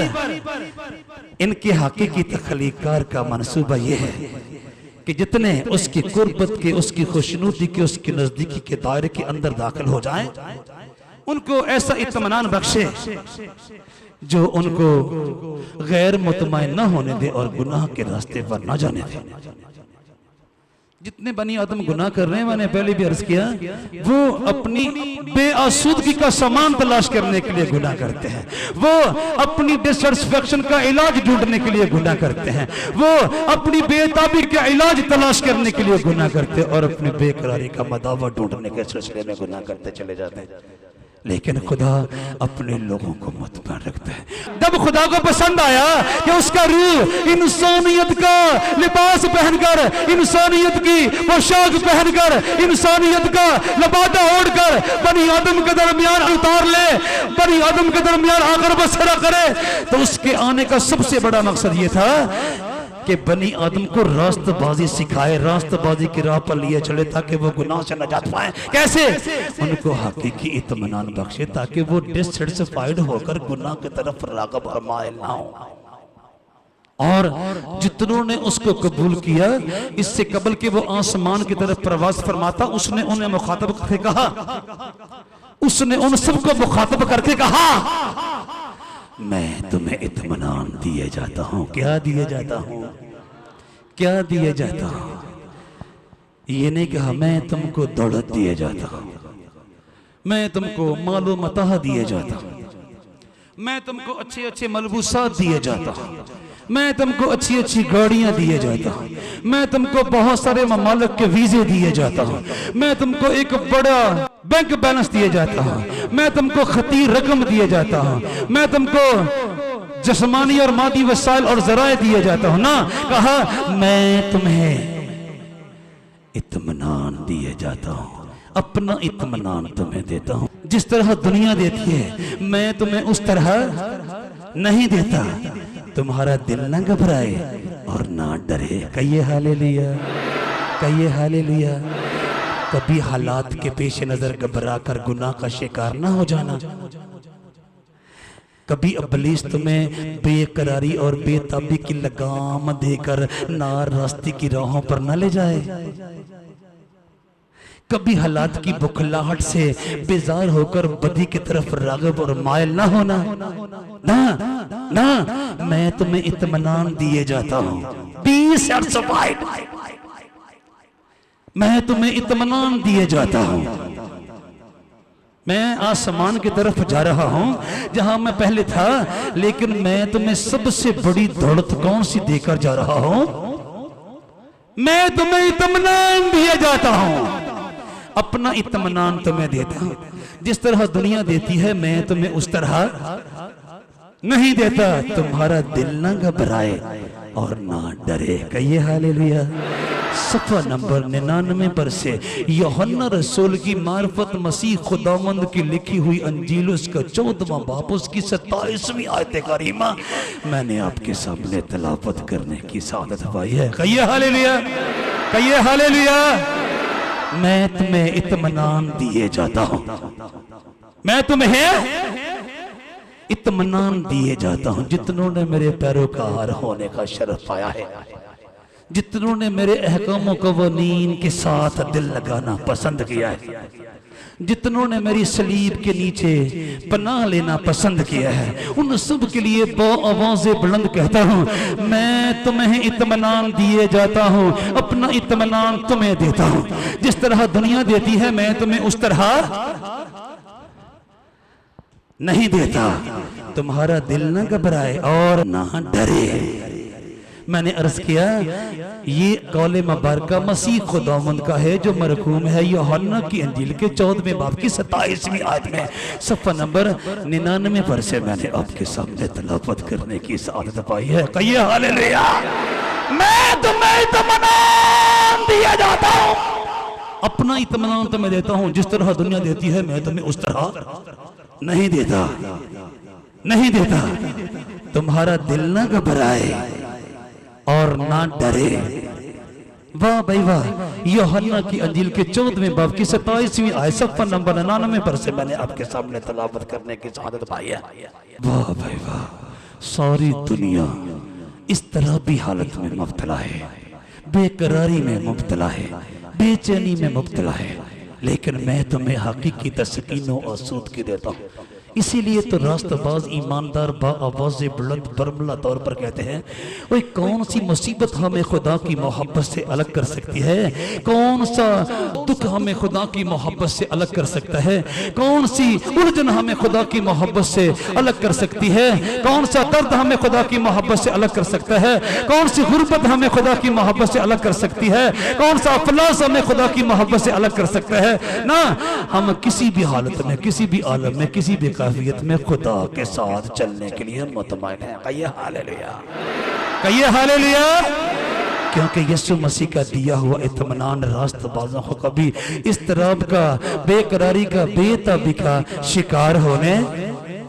इनके हकीकी तख्लीकार का मंसूबा यह है कि जितने उसकी कुर्बत के, उसकी खुशनुदी के, उसकी नजदीकी के दायरे के अंदर दाखिल हो जाएं, उनको ऐसा इत्मीनान बख्शे जो उनको गैर मुतमईन न होने दे और गुनाह के रास्ते पर न जाने दे। जितने बनी आदम गुनाह कर रहे हैं, मैंने पहले भी अर्ज किया, वो अपनी बेआसूदगी का सामान तलाश करने के लिए गुनाह करते हैं, वो अपनी डिससेटिस्फैक्शन का इलाज ढूंढने के लिए गुनाह करते हैं, वो अपनी बेताबी का इलाज तलाश करने के लिए गुनाह करते हैं और अपनी बेकरारी का मदावा ढूंढने के सिलसिले में गुनाह करते चले जाते हैं। लेकिन खुदा अपने लोगों को मुतमईन रखता है। जब खुदा को पसंद आया कि उसका रूह इंसानियत का लिबास पहनकर, इंसानियत की पोशाक पहनकर, इंसानियत का लबादा ओढ़कर बनी आदम के दरमियान उतार ले, बनी आदम के दरमियान आकर बसेरा करे, तो उसके आने का सबसे बड़ा मकसद ये था कि बनी आदम को रास्तबाजी सिखाए, रास्तबाजी की राह पर लिए चले ताकि वो गुनाह से नजात पाए। कैसे? उनको हकीकी इत्मीनान बख्शे ताकि वो डिससैटिस्फाइड होकर गुनाह की तरफ राग़िब और माइल ना हो। और जितनों ने उसको कबूल किया, इससे कबल कि वो आसमान की तरफ प्रवास फरमाता, उसने उन्हें मुखातब करके कहा, उसने उन सबको मुखातब करके कहा, मैं तुम्हें इत्मीनान दिए जाता हूं। क्या दिए जाता हूं? क्या दिए जाता हूं? ये नहीं कहा मैं तुमको दौलत दिए जाता हूं, मैं तुमको मालो मताह दिए जाता हूं, मैं तुमको अच्छे अच्छे मलबूसात दिए जाता हूं, मैं तुमको अच्छी अच्छी गाड़ियां दिए जाता हूं, मैं तुमको बहुत सारे ममालिक के वीजे दिए जाता हूं, मैं तुमको एक बड़ा बैंक बैलेंस दिए जाता हूं, मैं तुमको खतीर रकम दिए जाता हूं, मैं तुमको जिस्मानी और मादी वसाइल और जराए दिए जाता हूं। ना कहा मैं तुम्हें इत्मीनान दिए जाता हूं, अपना इत्मीनान तुम्हें देता हूं। जिस तरह दुनिया देती है मैं तुम्हें उस तरह नहीं देता। तुम्हारा दिल न घबराए और ना डरे। कहिए हालेलुया, कहिए हालेलुया। कभी हालात के पेश नजर घबरा कर गुनाह का शिकार ना हो जाना। कभी इब्लीस तुम्हें बेकरारी और बेताबी की लगाम देकर नार रास्ते की राहों पर न ले जाए। कभी हालात की बुखलाहट से बेजार होकर बदी की तरफ राग़िब और माइल ना होना। ना ना, मैं तुम्हें इत्मीनान दिए जाता हूं। बी सैटिस्फाइड, मैं तुम्हें इत्मीनान दिए जाता हूं। मैं आसमान की तरफ जा रहा हूं जहां मैं पहले था, लेकिन मैं तुम्हें सबसे बड़ी दौलत कौन सी देकर जा रहा हूं? मैं तुम्हें इत्मीनान दिए जाता हूं, अपना इत्मीनान तुम्हें देता हूं। जिस तरह दुनिया देती है मैं तुम्हें उस तरह नहीं देता। तुम्हारा दिल न घबराए और ना डरे। कहिए हालेलुया। सफ़ा नंबर 99 पर से यूहन्ना रसूल की मार्फत मसीह खुदावंद की लिखी हुई अंजील उसका 14वां बाब उसकी 27वीं आयत करीमा मैंने आपके सामने तलावत करने की सादत पाई है। कहिए हालेलुया, कहिए हालेलुया। मैं तुम्हें इत्मीनान दिए जाता हूं, मैं तुम्हें इत्मीनान दिए जाता हूं। जितनों ने मेरे पैरोकार होने का शरफ पाया है, जितनों ने मेरे अहकाम कवानीन के साथ दिल लगाना पसंद किया है, जितनों ने मेरी सलीब के नीचे पनाह लेना पसंद किया है, उन सब के लिए आवाज़ें बुलंद कहता हूं मैं तुम्हें इत्मीनान दिए जाता हूं, अपना इत्मीनान तुम्हें देता हूं। जिस तरह दुनिया देती है मैं तुम्हें उस तरह नहीं देता। तुम्हारा दिल न घबराए और ना डरे। मैंने अर्ज किया ये कौले मुबारका मसीह खुदावंद का है जो मरकूम है यूहन्ना की अंजील के 14वें बाब की 27वीं आयत में सफ़ा नंबर 99 पर से मैंने आपके सामने तलावत करने की सादत पाई है। कहिए हालेलुया। मैं तुम्हें इत्मीनान दिया जाता हूं, अपना इत्मीनान तुम्हें देता हूं। जिस तरह दुनिया देती है मैं तुम्हें उस तरह नहीं देता, नहीं देता। तुम्हारा दिल न घबराए और ना डरे। वाह भाई वाह। यूहन्ना की अंजील के 14वें बाब की 27वीं आयत सफ़ा नंबर 99 पर से मैंने आपके सामने तलावत करने की सादत पाई है। वाह भाई वाह। सारी दुनिया इस तरह भी हालत में मुब्तला है, बेकरारी में मुब्तला है, बेचैनी में मुब्तला है, लेकिन मैं तुम्हें हकीकी तस्कीन और सूद की देता हूँ। इसीलिए तो रास्तबाज ईमानदार बाआवाज़ बुलंद बरमला तौर पर कहते हैं, वो कौन सी मुसीबत हमें खुदा की मोहब्बत से अलग कर सकती है, कौन सा दुख हमें खुदा की मोहब्बत से अलग कर सकता है, कौन सी उलझन हमें खुदा की मोहब्बत से अलग कर सकती है, कौन सा दर्द हमें खुदा की मोहब्बत से अलग कर सकता है, कौन सी गुर्बत हमें खुदा की मोहब्बत से अलग कर सकती है, कौन सा अफलास हमें खुदा की मोहब्बत से अलग कर सकता है ना। हम किसी भी हालत में, किसी भी आलम में, किसी भी कैफियत में खुदा के साथ चलने के लिए मुतमईन है। कहिए हालेलुया, कहिए हालेलुया। क्योंकि यीशु मसीह का दिया हुआ इत्मीनान रास्तबाजों को कभी इस तरह का, बेकरारी का, बेताबी का शिकार होने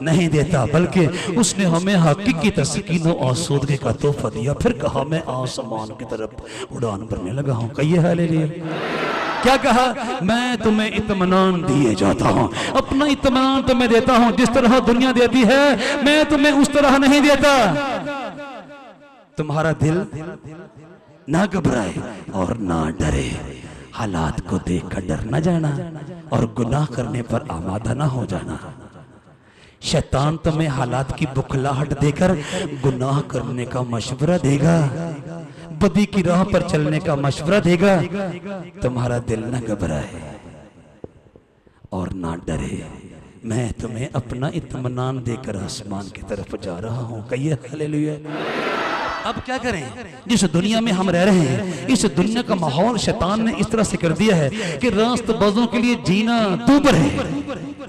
नहीं देता, बल्कि उसने हमें हकीकी तस्कीन और आसूदगी का तोहफा दिया। फिर कहा मैं आसमान की तरफ उड़ान भरने लगा हूँ। कहिए हालेलुया। क्या कहा? मैं तुम्हें इत्मीनान दिए जाता हूँ, अपना इत्मीनान तुम्हें देता हूँ। जिस तरह दुनिया देती है मैं तुम्हें उस तरह नहीं देता। तुम्हारा दिल ना घबराए और ना डरे, हालात को देखकर डर न जाना और गुनाह करने पर आमादा ना हो जाना। शैतान तुम्हें हालात की बुखलाहट देकर गुनाह करने का मशवरा देगा, बदी की राह पर चलने का मशवरा देगा। तुम्हारा दिल न घबराए और ना डरे, मैं तुम्हें अपना इत्मीनान देकर आसमान की तरफ जा रहा हूं। कहिए हालेलुया। अब क्या करें? जिस दुनिया में हम रह रहे हैं, इस दुनिया का माहौल शैतान ने इस तरह से कर दिया है कि रास्तबाजों के लिए जीना दूभर है,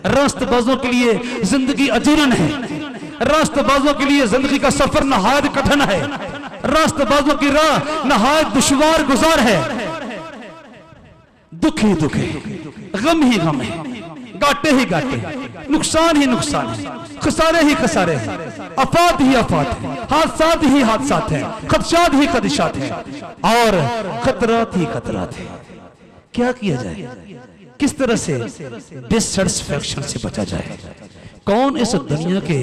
रास्तबाजों के लिए जिंदगी अजीरन है, रास्तबाजों के लिए जिंदगी का सफर नहायत कठिन है, रास्तबाजों की राह नहायत दुश्वार गुजार है। दुख ही दुख है, गम ही गम है, घाटे ही घाटे, नुकसान ही नुकसान है, खसारे ही खसारे हैं, आफात ही आफात है, हादसात ही हादसात है, खदशात ही खदशात है और खतरात ही खतरात है। क्या किया जाए? किस तरह से डिससैटिस्फैक्शन से बचा जाए? कौन इस दुनिया के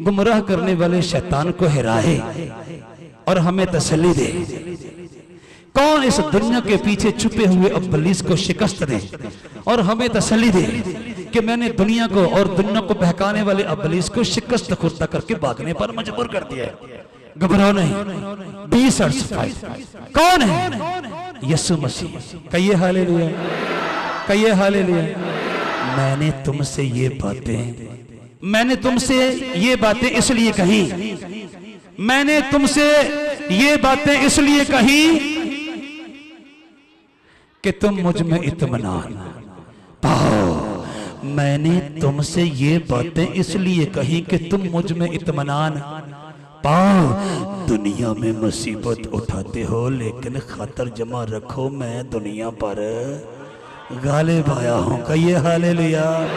गुमराह करने वाले शैतान को हिराए और हमें तसल्ली दे? कौन इस दुनिया के पीछे छुपे हुए इब्लीस को शिकस्त दे और हमें तसल्ली दे कि मैंने दुनिया को और दुनिया को बहकाने वाले इब्लीस को शिकस्त खुर्दा करके भागने पर मजबूर कर दिया है? घबराओ नहीं, बी सैटिस्फाइड। कौन है? यीशु मसीह। कहिए हालेलुया, कहिए हालेलुया। मैंने तुमसे ये बातें इसलिए कही, मैंने तुमसे ये बातें इसलिए कही कि तुम मुझ में इत्मीनान पाओ। मैंने तुमसे ये बातें इसलिए कही कि तुम मुझ में इत्मीनान पाओ। दुनिया में मुसीबत उठाते हो लेकिन खातर जमा रखो, मैं दुनिया पर गालिब आया हूं। कहिए हालेलुया।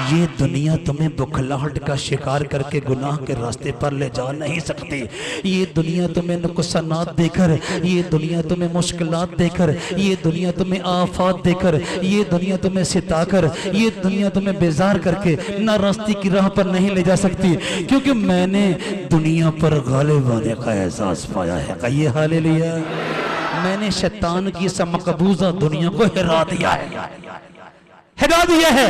ये दुनिया तुम्हें बुखलाहट का शिकार करके गुनाह के रास्ते पर ले जा नहीं सकती। ये दुनिया तुम्हें नुकसानात देकर, ये दुनिया तुम्हें मुश्किलात देकर, ये दुनिया तुम्हें आफात देकर, ये दुनिया तुम्हें सिताकर, ये दुनिया तुम्हें बेजार करके ना रास्ते की राह पर नहीं ले जा सकती, क्योंकि मैंने दुनिया पर गालिब आने का एहसास पाया है। कहिए हालेलुया। मैंने शैतान की इस मकबूजा दुनिया को हिरा दिया है, हिरा दिया है,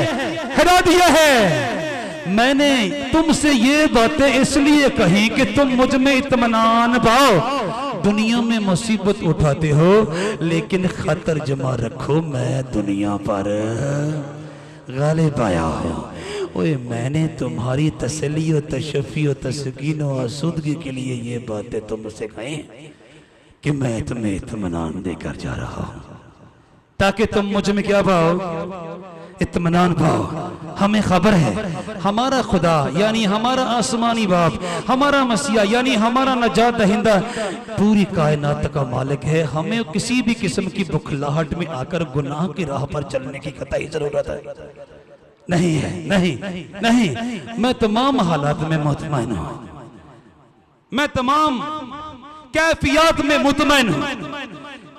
हिरा दिया है। मैंने तुमसे ये बातें इसलिए कही कि तुम मुझ में इत्मीनान पाओ। दुनिया में मुसीबत उठाते हो लेकिन खतर जमा रखो, मैं दुनिया पर गालिब आया हूं। ओए मैंने तुम्हारी तसल्ली और तशफ़ी और तस्कीन और आसूदगी के लिए ये बातें तुमसे कही कि मैं तुम्हें इत्मीनान देकर जा रहा हूं, ताकि तुम मुझ में क्या पाओ? इत्मीनान पाओ। हमें खबर है हमारा खुदा यानी हमारा आसमानी बाप, हमारा मसीहा यानी हमारा नजात दहिंदा पूरी कायनात का मालिक है। हमें किसी भी किस्म की बुखलाहट में आकर गुनाह की राह पर चलने की कतई जरूरत है नहीं है। नहीं नहीं, मैं तमाम हालात में मुतमईन हूं, मैं तमाम कैफियत में मुतमईन हूं,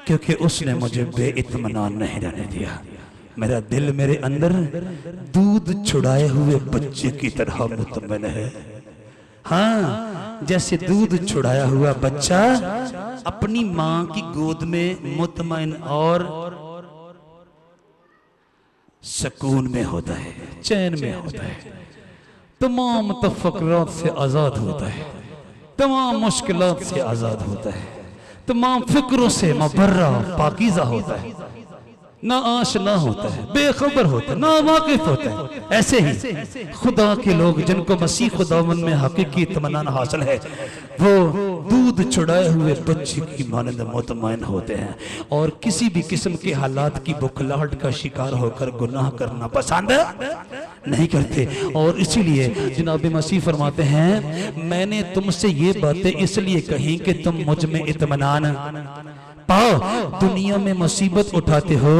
क्योंकि उसने मुझे बेइत्मीनान नहीं रहने दिया। मेरा दिल मेरे अंदर दूध छुड़ाए हुए बच्चे की तरह मुतमईन है। हाँ, जैसे दूध छुड़ाया हुआ बच्चा अपनी मां की गोद में मुतमईन और सुकून में होता है, चैन में होता है, तमाम तफक्कुरात से आज़ाद होता है, तमाम मुश्किलात से आज़ाद होता है, तमाम फिक्रों से मुबर्रा पाकीज़ा होता है, ना आशना होता है, बेखबर होता है, ना वाकिफ होता है। ऐसे ही खुदा के लोग जिनको मसीह खुदावन में हकीकी इत्मीनान हासिल है, वो दूध चुड़ाए हुए बच्चे की मानंद मुतमईन होते हैं और किसी भी किस्म के हालात की बुखलाहट का शिकार होकर गुनाह करना पसंद नहीं करते। और इसीलिए जनाब मसीह फरमाते हैं, मैंने तुमसे ये बातें इसलिए कही कि तुम मुझ में इत्मीनान पाओ। दुनिया में मुसीबत उठाते हो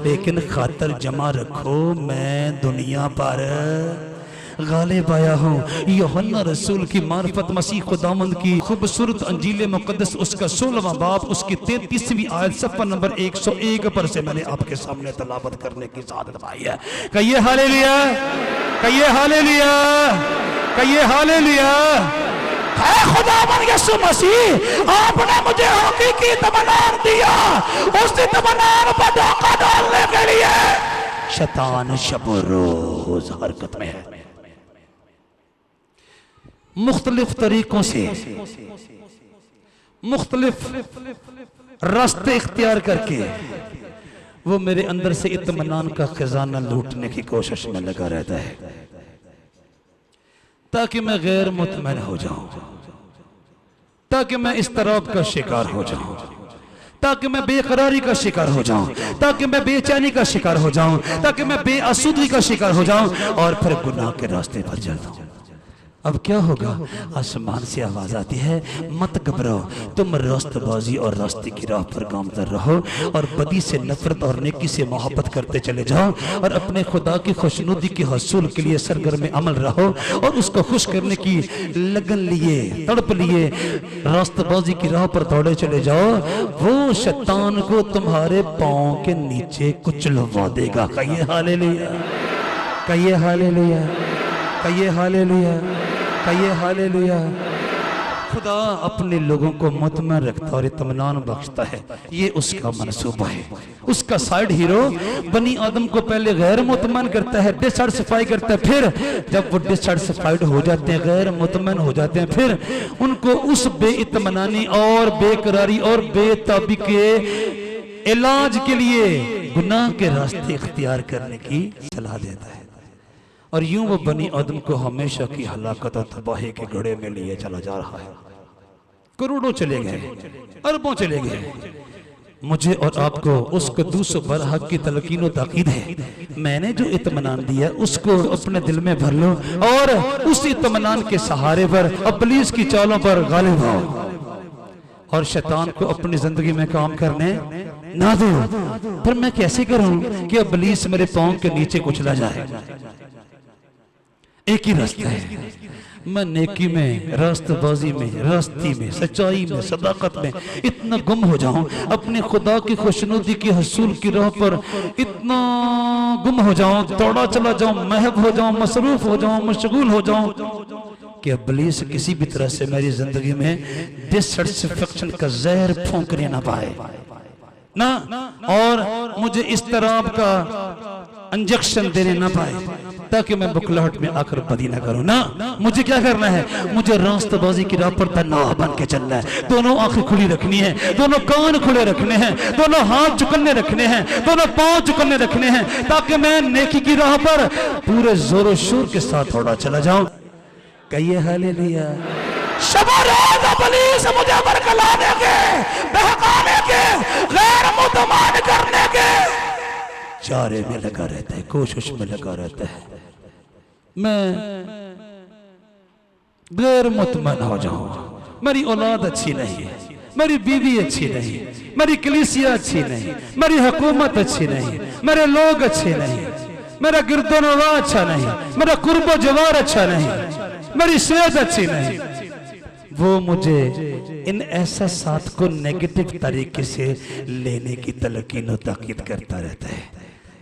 लेकिन खातर जमा रखो, मैं दुनिया पर गालिब आया हूँ। यूहन्ना रसूल की मार्फत मसीह खुदावंद की खूबसूरत अंजील मुकद्दस उसका 16वां बाब उसकी 33वीं आयत सफ़ा नंबर 101 पर से मैंने आपके सामने तलावत करने की सादत पाई है। कहिए हालेलुया, कहिए हालेलुया, कहिए हालेलुया। है खुदावंद यीशु मसीह, आपने मुझे हकीकी इत्मीनान दिया, उस इत्मीनान पर धोखा डालने के लिए शैतान शब रोज हरकत में है। मुख्तलिफ तरीकों से मुख्तलिफ रास्ते इख्तियार करके वो मेरे अंदर से इत्मीनान का खजाना लूटने की कोशिश में लगा रहता है ताकि मैं गैर मुतमईन हो जाऊं, ताकि मैं इस्तराब का शिकार हो जाऊं, ताकि मैं बेकरारी का शिकार हो जाऊं, ताकि मैं बेचैनी का शिकार हो जाऊं, ताकि मैं बेअसूदगी का शिकार हो जाऊं और फिर गुनाह के रास्ते पर चल जाऊं। अब क्या होगा? आसमान से आवाज आती है, मत घबराओ, तुम रास्तबाजी और रास्ते की राह पर गामजन रहो और बदी से नफरत और नेकी से मोहब्बत करते चले जाओ और अपने खुदा की खुशनुदी के हसूल के लिए सरगर्म अमल रहो और उसको खुश करने की लगन लिए, तड़प लिए रास्तबाजी की राह पर दौड़े चले जाओ। वो शैतान को तुम्हारे पांव के नीचे कुचलवा देगा। कहिए हालेलुया, कहिए हालेलुया, कहिए हालेलुया, कहिए हालेलुया। खुदा अपने लोगों को मुतमईन रखता और इत्मीनान बख्शता है, ये उसका मनसूबा है। उसका साइड हीरो बनी आदम को पहले गैर मुतमईन करता है, डिससैटिस्फाई करता है, फिर जब वो डिससैटिस्फाइड हो जाते हैं, गैर मुतमईन हो जाते हैं, फिर उनको उस बेइत्मीनानी और बेकरारी और बेताबी के इलाज के लिए गुनाह के रास्ते इख्तियार करने की सलाह देता है और यूं वो बनी आदम को हमेशा की हलाकत और तबाही के घड़े में लिए चला जा रहा है। करोड़ों चले गए, अरबों चले गए, मुझे और आपको उस कद्दूस बरहक की तलकीन और ताकीद है। मैंने जो इत्मीनान दिया उसको अपने दिल में भर लो और उस इत्मीनान के सहारे पर इब्लीस की चालों पर गालिब हो और शैतान को अपनी जिंदगी में काम करने ना दो। पर मैं कैसे करूं कि इब्लीस मेरे पांव के नीचे कुचला जाए? एक ही रास्ता है, मैं नेकी में, रास्तबाजी में, रास्ती में, सच्चाई में, सदाकत में इतना गुम हो जाऊं, अपने खुदा की खुशनुदी की हसूल की राह पर इतना गुम हो जाऊं, दौड़ा चला जाऊं, महब हो जाऊं, मसरूफ हो जाऊं, मशगूल हो जाऊं कि इब्लीस किसी भी तरह से मेरी जिंदगी में डिससैटिस्फैक्शन का जहर फूंकने ना पाए ना, और मुझे इस तरह का इंजेक्शन देने ना पाए ताकि मैं बुखलाहट में आकर बदी ना करूं ना। मुझे क्या करना है? मुझे रास्तबाजी की राह पर तन्हा बन के चलना है। दोनों आंखें खुली रखनी है, दोनों कान खुले रखने हैं, दोनों हाथ चुकन्ने रखने हैं, दोनों पांव चुकन्ने रखने हैं ताकि मैं नेकी की राह पर पूरे जोरों शोर के साथ थोड़ा चला जाऊं। कहिए हालेलुया। शब-ओ-रोज़ इब्लीस मुझे बरगलाने के, बहकाने के, गैर मुतमईन करने के चारे में लगा रहता है, कोशिश में लगा रहता है मैं गैर मुतमईन हो जाऊं। मेरी औलाद अच्छी नहीं है, मेरी बीवी अच्छी नहीं, मेरी कलीसिया अच्छी नहीं, मेरी हुकूमत अच्छी नहीं, मेरे लोग अच्छे नहीं, मेरा गिरदोनवा अच्छा नहीं, मेरा कुर्बो जवार अच्छा नहीं, मेरी सेहत अच्छी नहीं। वो मुझे इन एहसासात को नेगेटिव तरीके से लेने की तलकीन और ताकीद करता रहता है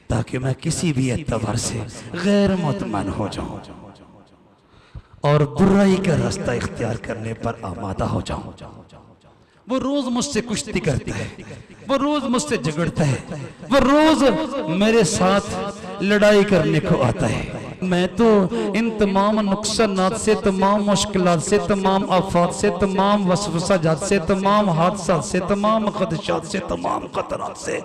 ताकि मैं किसी भी एतबार से गैर मुतमईन हो जाऊं और बुराई का रास्ता इख्तियार करने पर आमादा हो जाऊं। वो रोज मुझसे कुश्ती करता है, वो रोज मुझसे झगड़ता है, वो रोज मेरे साथ लड़ाई करने को आता है। मैं तो इन तमाम नुकसानात से, तमाम मुश्किलात से, तमाम आफात से, तमाम वसवसाजात से, तमाम हादसात से, तमाम खदशात से, तमाम खतरात से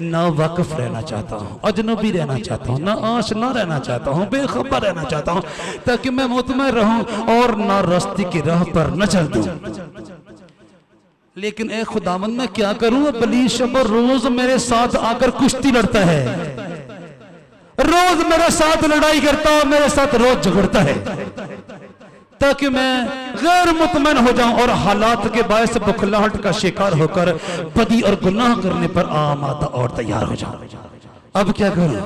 ना वाकिफ रहना चाहता हूँ, अजनबी रहना चाहता हूँ, ना आशना रहना चाहता हूँ, बेखबर रहना चाहता हूँ, ताकि मैं मुतमईन रहूं और ना रास्ते की राह पर न चल दूं। लेकिन ए खुदावंद मैं क्या करूं? इब्लीस रोज मेरे साथ आकर कुश्ती लड़ता है, रोज मेरे साथ लड़ाई करता है, मेरे साथ रोज झगड़ता है, ताकि मैं गैर मुतमईन हो जाऊं और हालात के बायस बुखलाहट का शिकार होकर बदी और गुनाह करने पर आमादा और तैयार हो जाऊं। अब क्या करूं?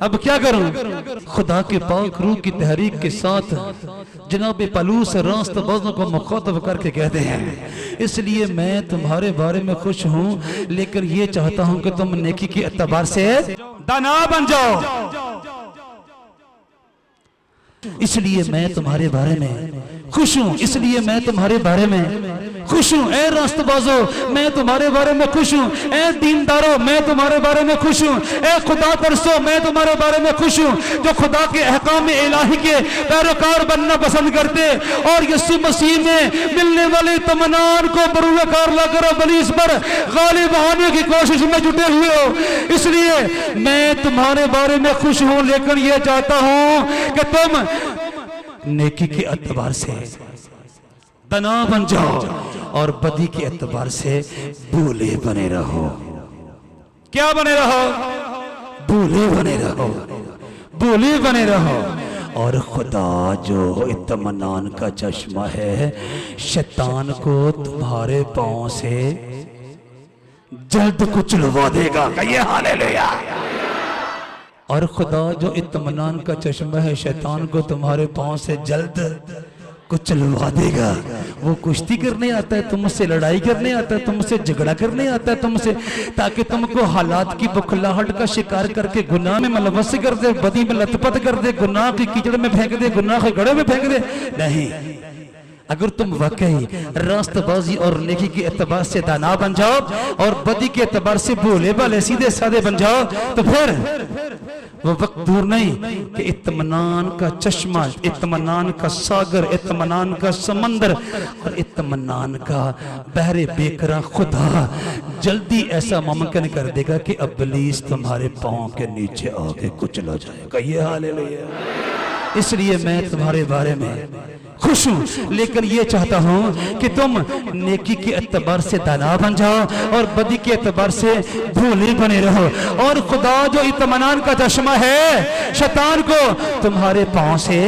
अब क्या करूं? खुदा के पाक रूह की तहरीक के साथ जनाब पलूस रास्तबाजों को मुखातब करके कहते हैं, इसलिए मैं तुम्हारे बारे में खुश हूं, लेकिन ये चाहता हूं कि तुम नेकी के एतबार से दाना बन जाओ। इसलिए मैं तुम्हारे बारे में खुश हूं, इसलिए मैं तुम्हारे बारे में खुश हूं। ए रास्तबाजो मैं तुम्हारे बारे में खुश हूं, ए दीनदारो मैं तुम्हारे बारे में खुश हूं, ए खुदा परसो मैं तुम्हारे बारे में खुश हूं, जो खुदा के अहकाम इलाही के पैरोकार बनना पसंद करते और यीशु मसीह में मिलने वाले तमन्नान को बरूकार लाकर इब्लीस पर गालिब आने की कोशिश में जुटे हुए हो। इसलिए मैं तुम्हारे बारे में खुश हूं, लेकिन यह चाहता हूं कि तुम नेकी के एतबार से तना बन जाओ और बदी के एतबार से भूले बने रहो। क्या बने रहो? भूले बने रहो, भूले बने रहो। और खुदा जो इत्मीनान का चश्मा है, शैतान को तुम्हारे पांव से जल्द कुचलवा देगा। कहिए हालेलुया। और खुदा जो इत्मीनान का चश्मा है, शैतान को तुम्हारे पांव से जल्द कुचलवा देगा। वो कुश्ती करने आता है, तुमसे लड़ाई करने आता है, तुमसे झगड़ा करने आता है तुमसे, ताकि तुमको हालात की बुखलाहट का शिकार करके गुनाह में मुलव्वस कर दे, बदी में लथपथ कर दे, गुनाह की कीचड़ में फेंक दे, गुनाह के गड़े में फेंक दे। नहीं, अगर तुम वाकई रास्तबाजी और नेकी के एतबार से दाना बन जाओ और बदी के एतबार से भोले भाले सीधे साधे बन जाओ, तो फिर वो वक्त दूर नहीं कि इत्मीनान का चश्मा, इत्मीनान का सागर, इत्मीनान का समंदर और इत्मीनान का बहरे बेकरा खुदा जल्दी ऐसा मुमकिन कर देगा कि इब्लीस तुम्हारे पांव के नीचे आके कुचला जाएगा। ये हालेलुया। इसलिए मैं तुम्हारे बारे में खुश हूं, लेकिन ये चाहता हूं कि तुम नेकी के एतबार से दाना बन जाओ और बदी के एतबार से भूले बने रहो। और खुदा जो इत्मीनान का चश्मा है, शैतान को तुम्हारे पांव से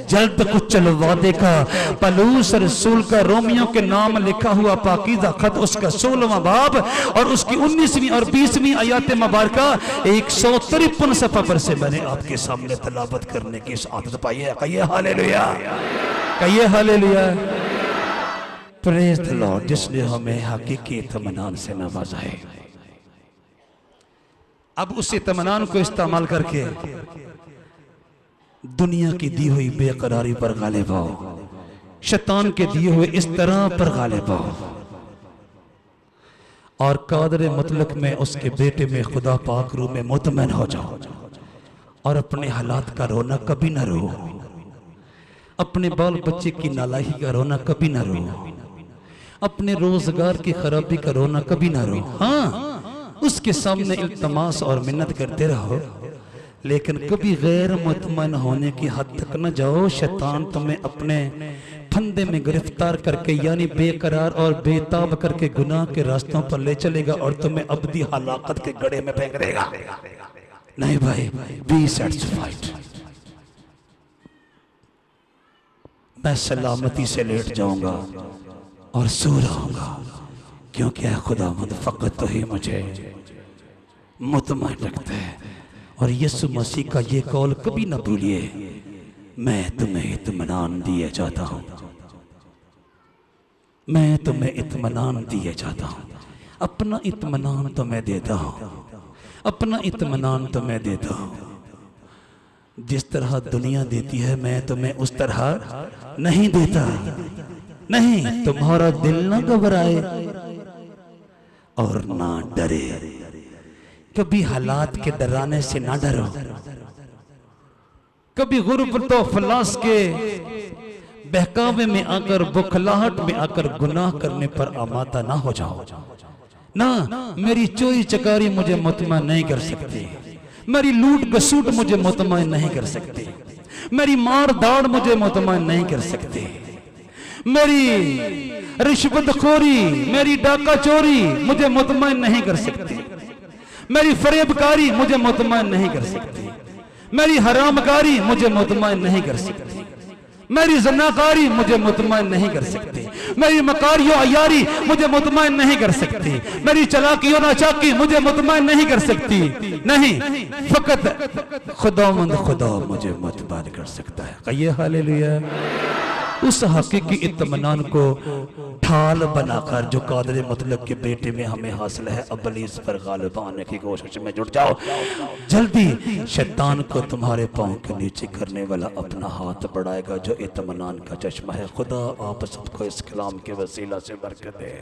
जल्द कुचलवा देगा। पलूस रसूल का रोमियो के नाम लिखा हुआ पाकीज़ा खत, उसका 16वां बाब और उसकी 19वीं और 20वीं आयत मुबारका 153 सफ़ा पर से मैंने आपके सामने तलावत करने की आदत पाई है। कहिए हालेलुया, कहिए हालेलुया। प्रेज़ द लॉर्ड, जिसने हमें हकीकी इत्मीनान से नवाजा है। अब उस इत्मीनान को इस्तेमाल करके दुनिया की दी हुई बेकरारी पर गालिब आओ, शैतान के दिए हुए इस तरह पर गालिब आओ और कादर मुतलक में उसके बेटे में खुदा पाक रूह में मुतमईन हो जाओ और अपने हालात का रोना कभी ना रो, अपने बाल बच्चे की नालायकी का रोना कभी ना रो, अपने रोजगार की खराबी का रोना कभी ना रो। हाँ, उसके सामने इल्तमास और मिन्नत करते रहो, लेकिन कभी गैर मुतमईन होने की हद तक न जाओ। शैतान तुम्हें अपने फंदे में गिरफ्तार करके यानी बेकरार और बेताब करके गुनाह के रास्तों पर ले चलेगा और तुम्हें अबदी हलाकत के गड़े में फेंक देगा। नहीं भाई, बी सैटिस्फाइड। मैं सलामती से लेट जाऊंगा और सो रहूंगा, क्योंकि खुदावंद फकत तो ही मुझे मुतमईन रखता है। और यीशु मसीह का ये कौल कभी ना भूलिए, मैं तुम्हें इत्मीनान दिए जाता हूं, मैं तुम्हें इत्मीनान दिए जाता हूं। अपना इत्मीनान तो मैं देता हूं, अपना इत्मीनान तो मैं देता हूं। जिस तरह दुनिया देती है मैं तुम्हें उस तरह नहीं देता। नहीं, तुम्हारा दिल ना घबराए और ना डरे, कभी हालात के डराने से ना डरो, कभी गुर्बत और फलास के बहकावे में आकर, बुखलाहट में आकर गुनाह करने पर आमादा ना हो जाओ। ना मेरी चोरी चकारी मुझे मुतमईन नहीं कर सकती, मेरी लूट गसूट मुझे मुतमईन नहीं कर सकती, मेरी मार दाड़ मुझे मुतमईन नहीं कर सकती, मेरी रिश्वतखोरी, मेरी डाका चोरी मुझे मुतमईन नहीं कर सकती, मेरी फरेबकारी मुझे मुतमईन नहीं कर सकती, मेरी हरामकारी मुझे मुतमईन नहीं कर सकती, मेरी ज़नाकारी मुझे मुतमईन नहीं कर सकती, मेरी मकारियों अयारी मुझे मुतमईन नहीं कर सकती, मेरी चलाकियों नाचाकी मुझे मुतमईन नहीं कर सकती। नहीं, फकत खुदावंद खुदा मुझे मुतमईन कर सकता है। कहिए हालेलुया। उस हकीकी इत्मीनान को ढाल बनाकर जो कादर मतलब के बेटे में हमें हासिल है, इब्लीस पर गालिब आने की कोशिश में जुट जाओ। जल्दी शैतान को तुम्हारे पांव के नीचे करने वाला अपना हाथ बढ़ाएगा, जो इत्मीनान का चश्मा है। खुदा आप सबको इस कलाम के वसीला से बरकत दे।